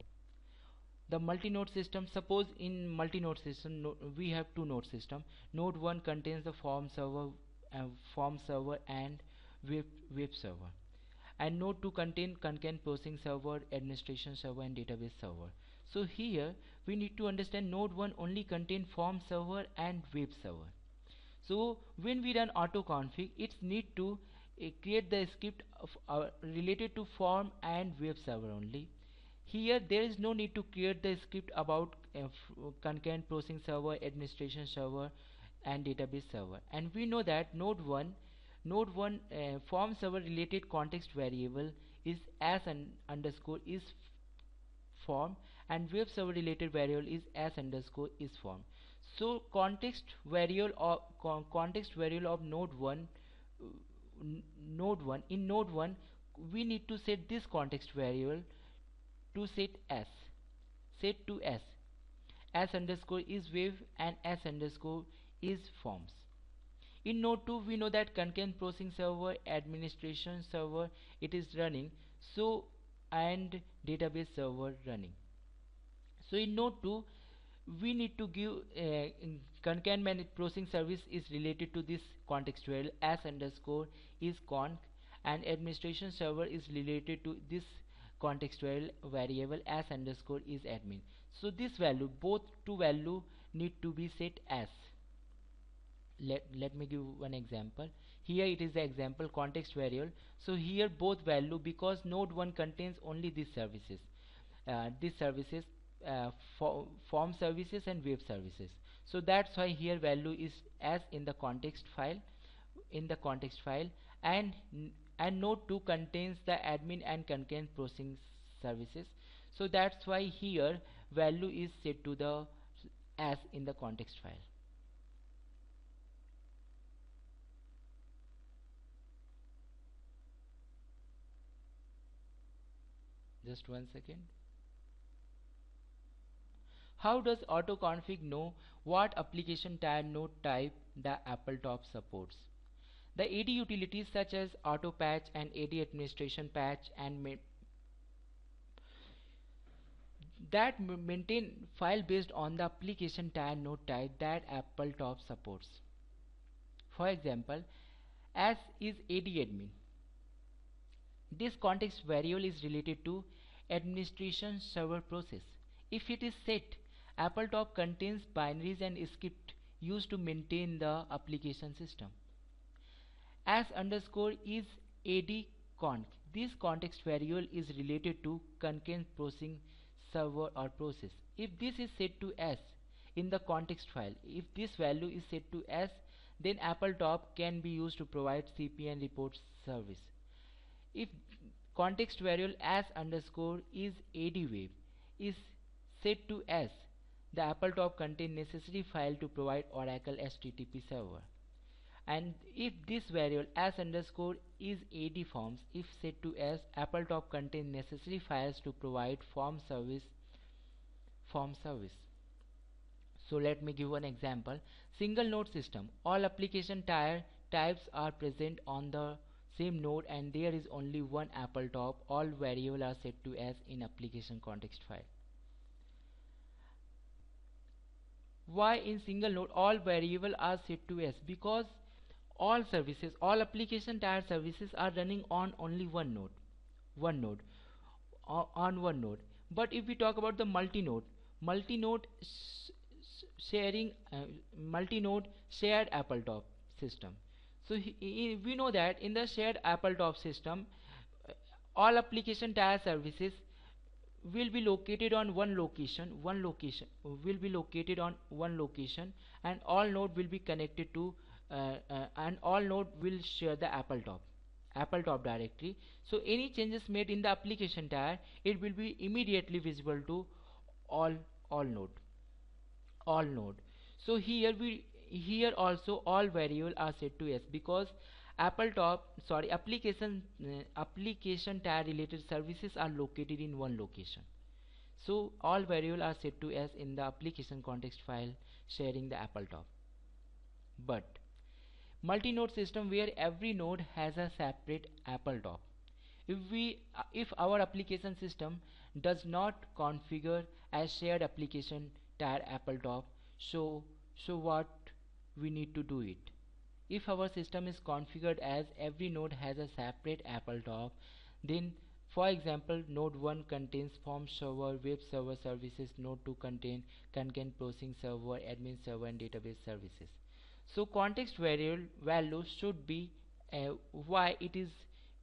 The multi-node system, suppose in multi-node system we have two node system. Node 1 contains the form server and web server, and node 2 contain processing server, administration server and database server. So here we need to understand node 1 only contain form server and web server. So when we run autoconfig, it need to create the script related to form and web server only. Here there is no need to create the script about concurrent processing server, administration server and database server. And we know that node 1 form server related context variable is as underscore is form, and web server related variable is as underscore is form. So context variable of node 1 in node 1 we need to set this context variable to set to s underscore is web and s underscore is forms. In node 2 we know that concurrent processing server, administration server it is running, so and database server running. So in node 2 we need to give concurrent processing service is related to this context variable as underscore is conc, and administration server is related to this context variable as underscore is admin. So this value, both two value need to be set as. Let me give one example. Here it is the example context variable. So here both value, because node 1 contains only these services, form services and web services. So that's why here value is as in the context file, and node 2 contains the admin and concurrent processing services. So that's why here value is set to the as in the context file. Just one second. How does Autoconfig know what application tier node type the AppleTop supports? The AD utilities such as AutoPatch and AD administration patch and that maintain file based on the application tier node type that AppleTop supports. For example, as is AD admin. This context variable is related to administration server process. If it is set, AppleTop contains binaries and script used to maintain the application system. As underscore is AD conc. This context variable is related to concurrent processing server or process. If this is set to S in the context file, if this value is set to S, then AppleTop can be used to provide CPN report service. If context variable as underscore is ADWave is set to S, the AppleTop contain necessary file to provide Oracle HTTP server. And if this variable as underscore is AD forms, if set to S, AppleTop contain necessary files to provide form service. So let me give one example. Single node system. All application types are present on the same node and there is only one AppleTop. All variables are set to S in application context file. Why in single node all variables are set to S? Because all application tier services are running on only one node. But if we talk about the multi-node shared AppleTop system. So we know that in the shared AppleTop system, all application tier services will be located on one location, and all node will be connected to and all node will share the AppleTop directory. So any changes made in the application tier, it will be immediately visible to all node. So here also all variables are set to S, because application tier related services are located in one location. So all variables are set to S in the application context file sharing the AppleTop. But multi-node system where every node has a separate AppleTop. if our application system does not configure as shared application tier Appletop, so what we need to do it. If our system is configured as every node has a separate Appletop, then for example node 1 contains form server, web server services, node 2 contain content processing server, admin server and database services. So context variable value should be why it is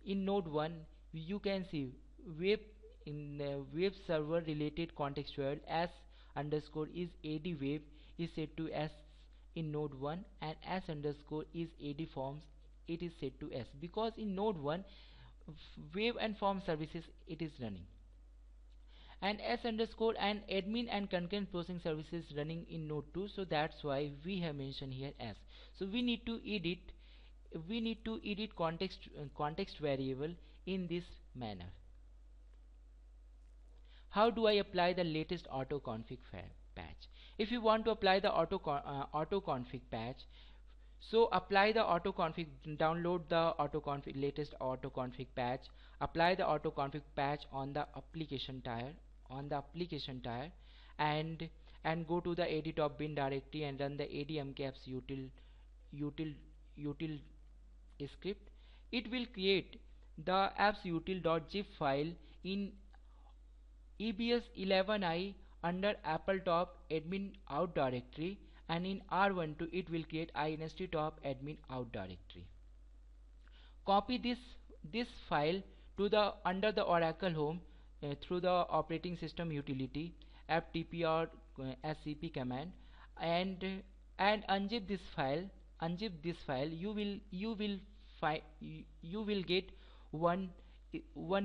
in node 1. You can see web in web server related context variable s underscore is ad web is set to s in node 1, and s underscore is ad forms, it is set to s, because in node 1 web and form services it is running, and s underscore and admin and content processing services running in node 2, so that's why we have mentioned here s. So we need to edit context variable in this manner. How do I apply the latest autoconfig patch? If you want to apply the autoconfig patch, so apply the autoconfig, download the autoconfig latest autoconfig patch, apply the autoconfig patch on the application tier, and go to the ad bin directory and run the admkapps util script. It will create the appsutil.zip file in EBS11i under Appletop admin out directory, and in R12 it will create inst-top admin out directory. Copy this file to the under the Oracle home through the operating system utility ftp or scp command, and unzip this file. You will get one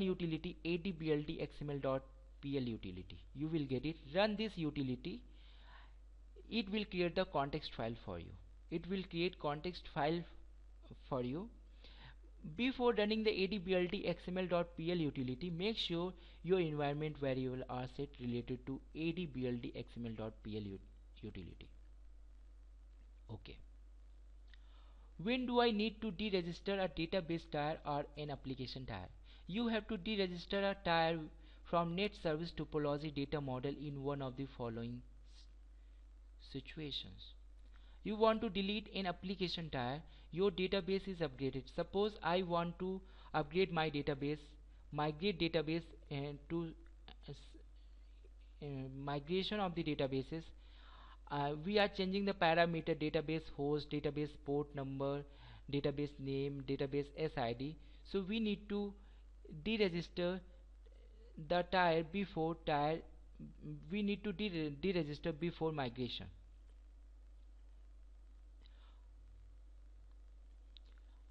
utility adbld xml.pl utility. You will get it. Run this utility. It will create the context file for you. Before running the adbld xml.pl utility, make sure your environment variable are set related to adbld xml.pl utility. Okay. When do I need to deregister a database tier or an application tier? You have to deregister a tier from net service topology data model in one of the following situations. You want to delete an application tier, your database is upgraded. Suppose I want to upgrade my database, migrate database to migration of the databases. We are changing the parameter database host, database port number, database name, database SID. So we need to deregister the tier before we need to deregister before migration.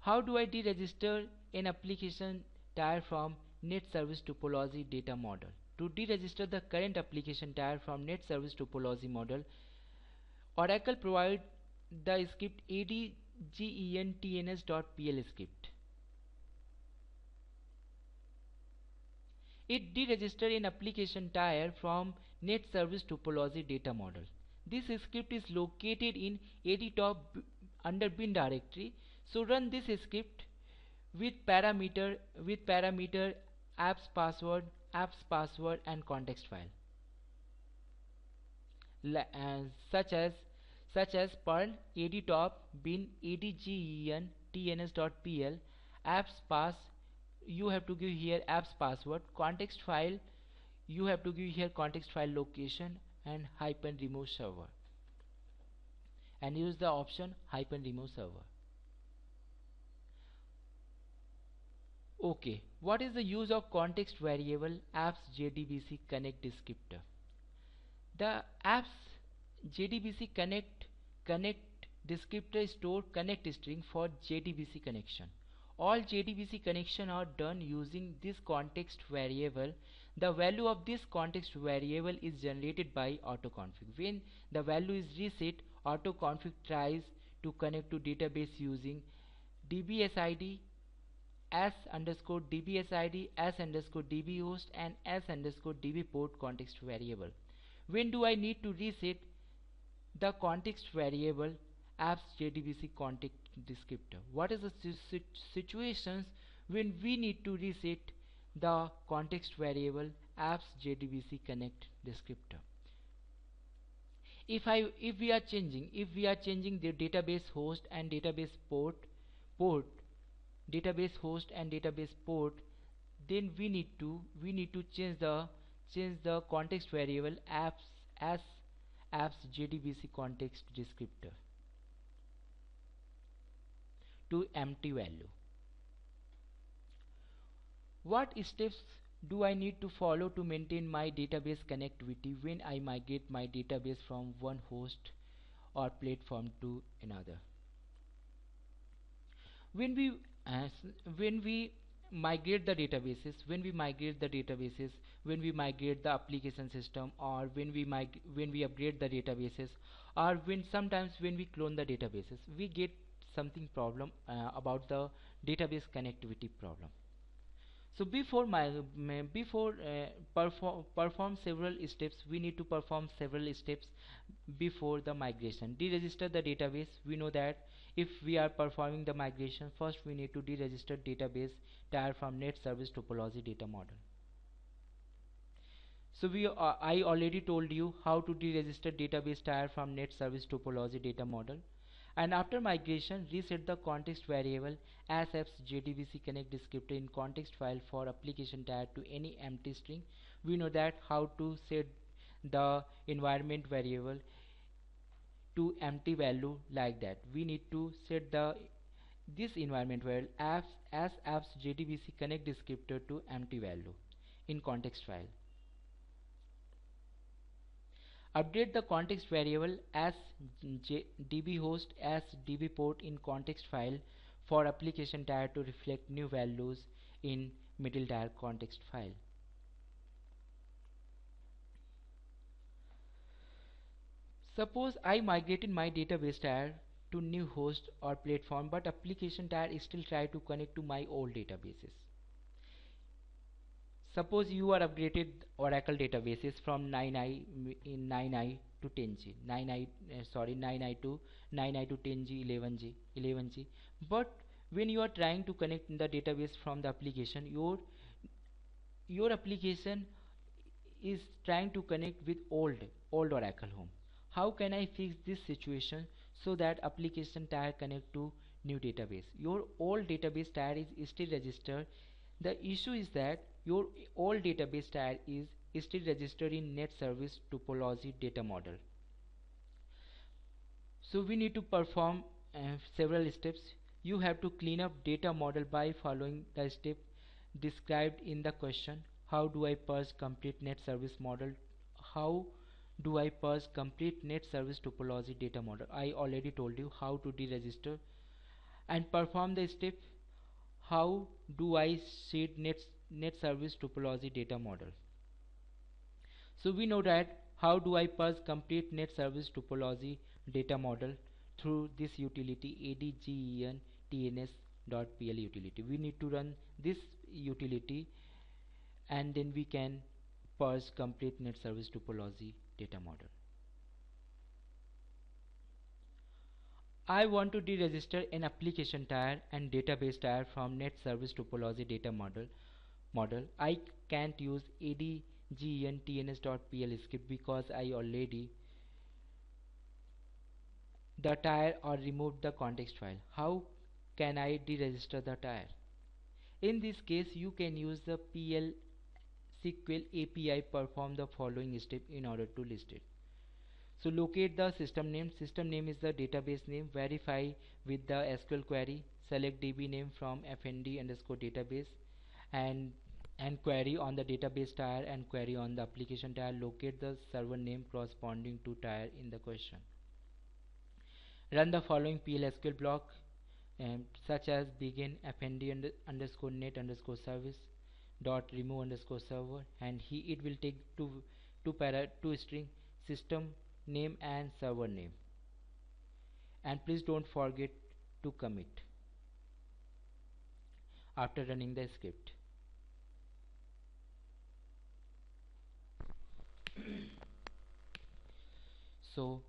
How do I deregister an application tier from net service topology data model? To deregister the current application tier from net service topology model, Oracle provides the script adgentns.pl script. It deregisters an application tier from net service topology data model. This script is located in adtop under bin directory. So run this script with parameter apps password and context file such as perl adtop bin adgentns.pl apps pass. You have to give here apps password, context file you have to give here context file location and hyphen remove server, and use the option hyphen remove server. Okay, what is the use of context variable apps JDBC connect descriptor? The apps JDBC connect descriptor store connect string for JDBC connection. All JDBC connection are done using this context variable. The value of this context variable is generated by autoconfig. When the value is reset, autoconfig tries to connect to database using dbsid s underscore dbsid s underscore dbhost and s underscore dbport context variable. When do I need to reset the context variable apps JDBC context descriptor? What is the situations when we need to reset the context variable apps JDBC connect descriptor. If we are changing the database host and database port database host and database port, then we need to change the context variable apps as apps JDBC context descriptor to empty value. What steps do I need to follow to maintain my database connectivity when I migrate my database from one host or platform to another? When we as when we migrate the databases, when we migrate the application system, or when we upgrade the databases, or when sometimes when we clone the databases, we get something problem about the database connectivity problem. So before perform several steps, we need to perform several steps before the migration. Deregister the database. We know that if we are performing the migration, first we need to deregister database tier from net service topology data model. So I already told you how to deregister database tier from net service topology data model. And after migration, reset the context variable as apps JDBC connect descriptor in context file for application tier to any empty string. We know that how to set the environment variable to empty value like that. We need to set this environment variable apps JDBC connect descriptor to empty value in context file. Update the context variable as db host as db port in context file for application tier to reflect new values in middle tier context file. Suppose I migrated my database tier to new host or platform, but application tier still try to connect to my old databases. Suppose you are upgraded Oracle databases from 9i to 10g, 9i to 10g, 11g. But when you are trying to connect the database from the application, your application is trying to connect with old Oracle home. How can I fix this situation so that application tier connect to new database? Your old database tier is still registered. The issue is that your old database tier is still registered in net service topology data model. So we need to perform several steps. You have to clean up data model by following the step described in the question. How do I parse complete net service model? How do I parse complete net service topology data model? I already told you how to deregister and perform the step. How do I seed net service topology data model? So we know that how do I parse complete net service topology data model through this utility adgentns.pl utility. We need to run this utility and then we can parse complete net service topology data model. I want to deregister an application tier and database tier from net service topology data model. I can't use adgentns.pl script because I already the tier or removed the context file. How can I deregister the tier? In this case, you can use the PL SQL API. Perform the following step in order to list it. So locate the system name. System name is the database name. Verify with the SQL query. Select DB name from fnd_database and query on the database tier and query on the application tier. Locate the server name corresponding to tier in the question. Run the following PL SQL block such as begin fnd_net_service dot remove_server, and it will take two string system name and server name, and please don't forget to commit after running the script. So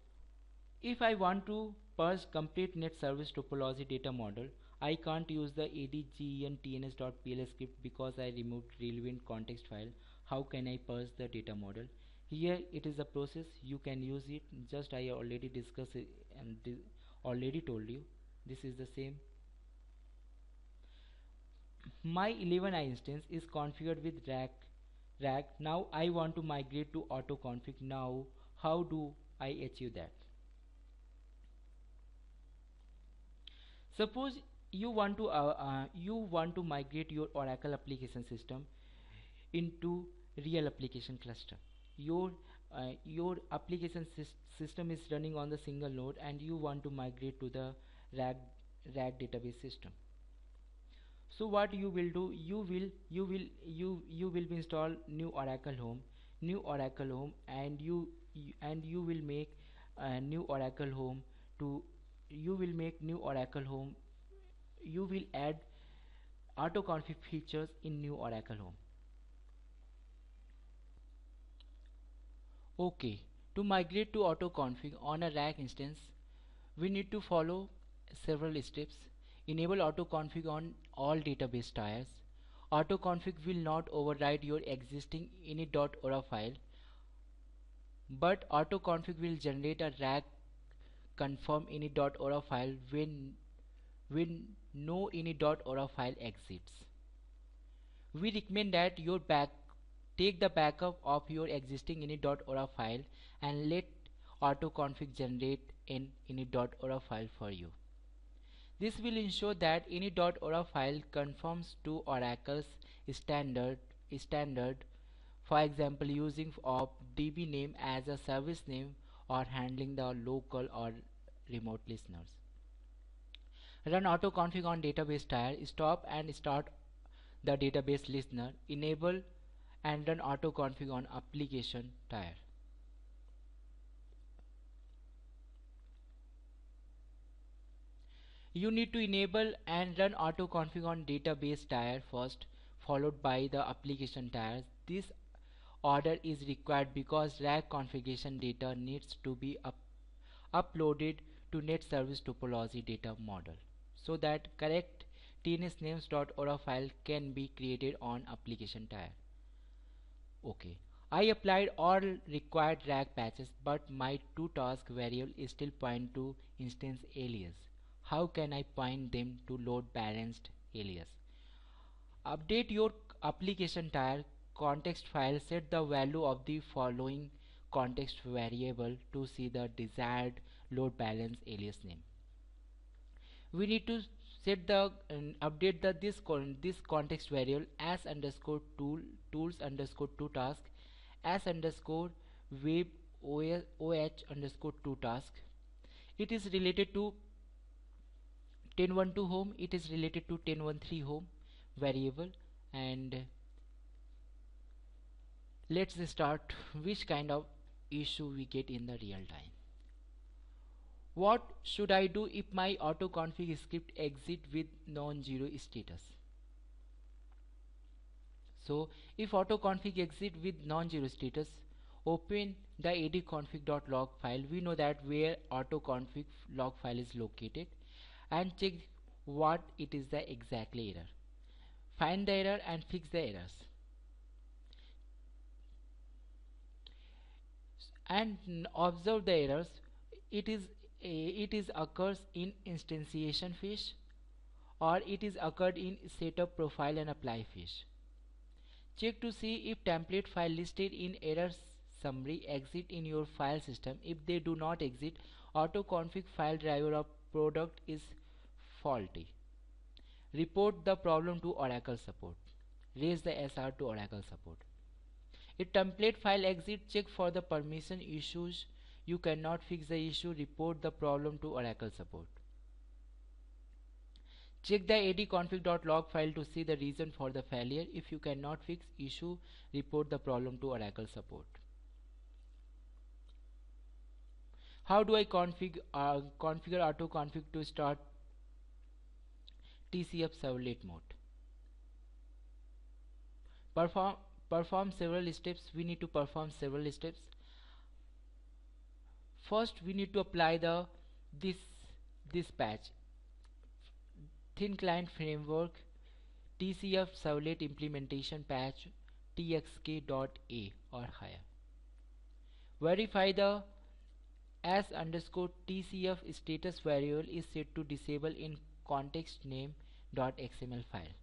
if I want to parse complete net service topology data model, I can't use the adgen.tns.pl script because I removed relevant context file. How can I parse the data model? Here it is a process. You can use it. Just I already discussed it and already told you. This is the same. My 11 instance is configured with rack. Now I want to migrate to autoconfig. Now how do I achieve that? Suppose you want to migrate your Oracle application system into real application cluster. Your application system is running on the single node and you want to migrate to the rack database system. So what you will do, you will install new Oracle home and you will make a new Oracle home to you will make new Oracle home. You will add autoconfig features in new Oracle home. Okay, to migrate to autoconfig on a rack instance, we need to follow several steps. Enable autoconfig on all database tiers. Autoconfig will not override your existing init.ora file, but autoconfig will generate a rack confirm init.ora file when no init.ora file exists. We recommend that you take the backup of your existing init.ora file and let autoconfig generate an init.ora file for you. This will ensure that init.ora file conforms to Oracle's standard, for example using of DB name as a service name or handling the local or remote listeners. Run autoconfig on database tier, stop and start the database listener, enable and run autoconfig on application tier. You need to enable and run autoconfig on database tier first, followed by the application tiers. This order is required because rack configuration data needs to be uploaded to net service topology data model so that correct tnsnames.ora file can be created on application tier. Okay, I applied all required rack patches, but my toTask variable is still point to instance alias. How can I point them to load balanced alias? Update your application tier context file. Set the value of the following context variable to see the desired load balance alias name. We need to set the update this context variable as underscore tools underscore toTask as underscore web oh underscore toTask. It is related to 1012 home. It is related to 1013 home variable. And let's start which kind of issue we get in the real time. What should I do if my autoconfig script exit with non-zero status? So if autoconfig exit with non-zero status, open the adconfig.log file. We know that where autoconfig log file is located, and check what it is the exactly error. Find the error and fix the errors. And observe the errors. It is occurs in instantiation phase, or it is occurred in setup profile and apply phase. Check to see if template file listed in error summary exit in your file system. If they do not exit, autoconfig file driver of product is faulty. Report the problem to Oracle support. Raise the SR to Oracle support. If template file exit, check for the permission issues. You cannot fix the issue, report the problem to Oracle support. Check the adconfig.log file to see the reason for the failure. If you cannot fix issue, report the problem to Oracle support. How do I configure autoconfig to start TCF servlet mode? Perform several steps. We need to perform several steps. First, we need to apply this patch.
Thin Client Framework TCF Servlet Implementation Patch txk.a or higher. Verify the as underscore TCF status variable is set to disable in context name .xml file.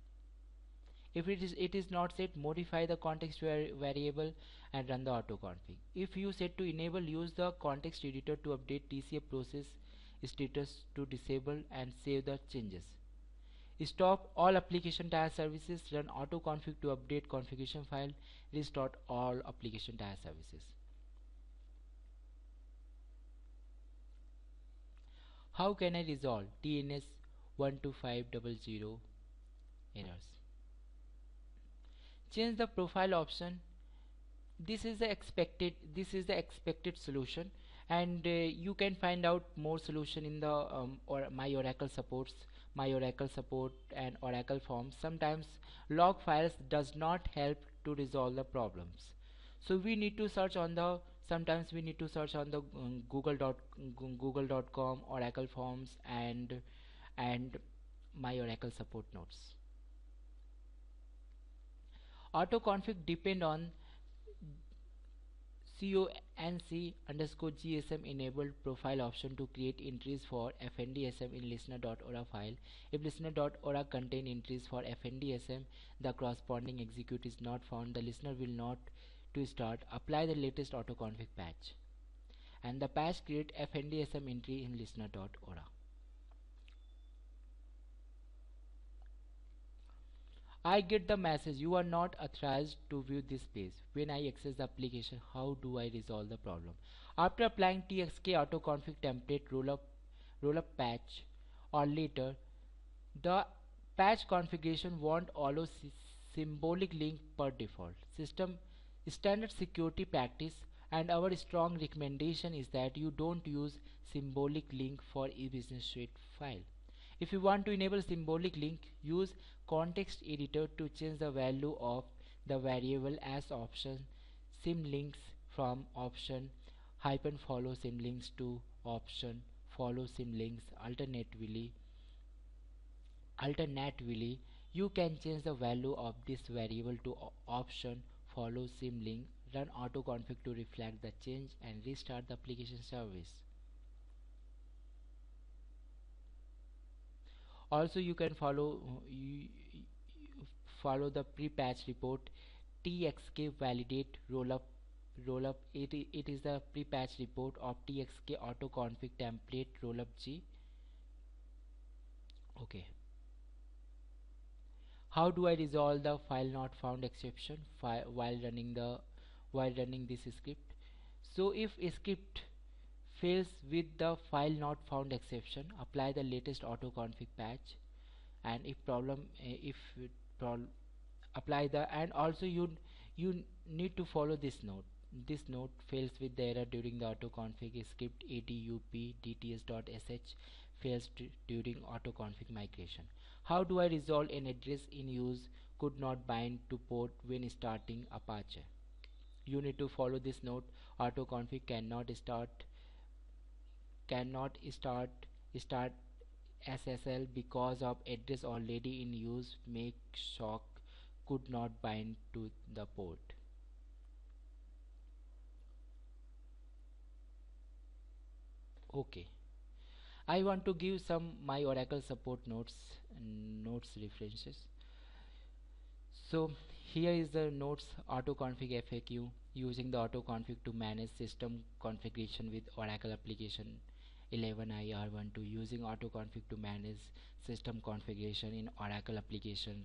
If it is not set, modify the context variable and run the autoconfig. If you set to enable, use the context editor to update TCF process status to disable and save the changes. Stop all application tier services, run autoconfig to update configuration file, restart all application tier services. How can I resolve TNS 12500 errors? Change the profile option. This is the expected solution, and you can find out more solution in the or my Oracle supports, my Oracle support and Oracle forms. Sometimes log files does not help to resolve the problems, so we need to search on the sometimes we need to search on the google.com Oracle forms and my Oracle support notes. Autoconfig depend on conc underscore gsm enabled profile option to create entries for fndsm in listener.ora file. If listener.ora contain entries for fndsm, the corresponding execute is not found, the listener will not to start. Apply the latest autoconfig patch, and the patch create fndsm entry in listener.ora. I get the message you are not authorized to view this page. When I access the application, how do I resolve the problem? After applying txk autoconfig template rollup patch or later, the patch configuration won't allow symbolic link per default. System standard security practice, and our strong recommendation is that you don't use symbolic link for e-business suite file. If you want to enable symbolic link, use context editor to change the value of the variable as option symlinks from option hyphen follow symlinks to option follow symlinks. Alternatively, you can change the value of this variable to option follow symlink. Run autoconfig to reflect the change and restart the application service. Also, you can follow the pre-patch report txk validate rollup. It is the pre-patch report of txk autoconfig template rollup g. Okay. How do I resolve the file not found exception while running this script? So if a script fails with the file not found exception, apply the latest autoconfig patch, and apply the and also you need to follow this note. This note fails with the error during the autoconfig script adupdts.sh fails during autoconfig migration. How do I resolve an address in use could not bind to port when starting Apache? You need to follow this note. Autoconfig cannot start SSL because of address already in use. Make shock could not bind to the port. Okay, I want to give some my Oracle support notes references. So here is the notes autoconfig FAQ. Using the autoconfig to manage system configuration with Oracle application 11i R12. Using autoconfig to manage system configuration in Oracle application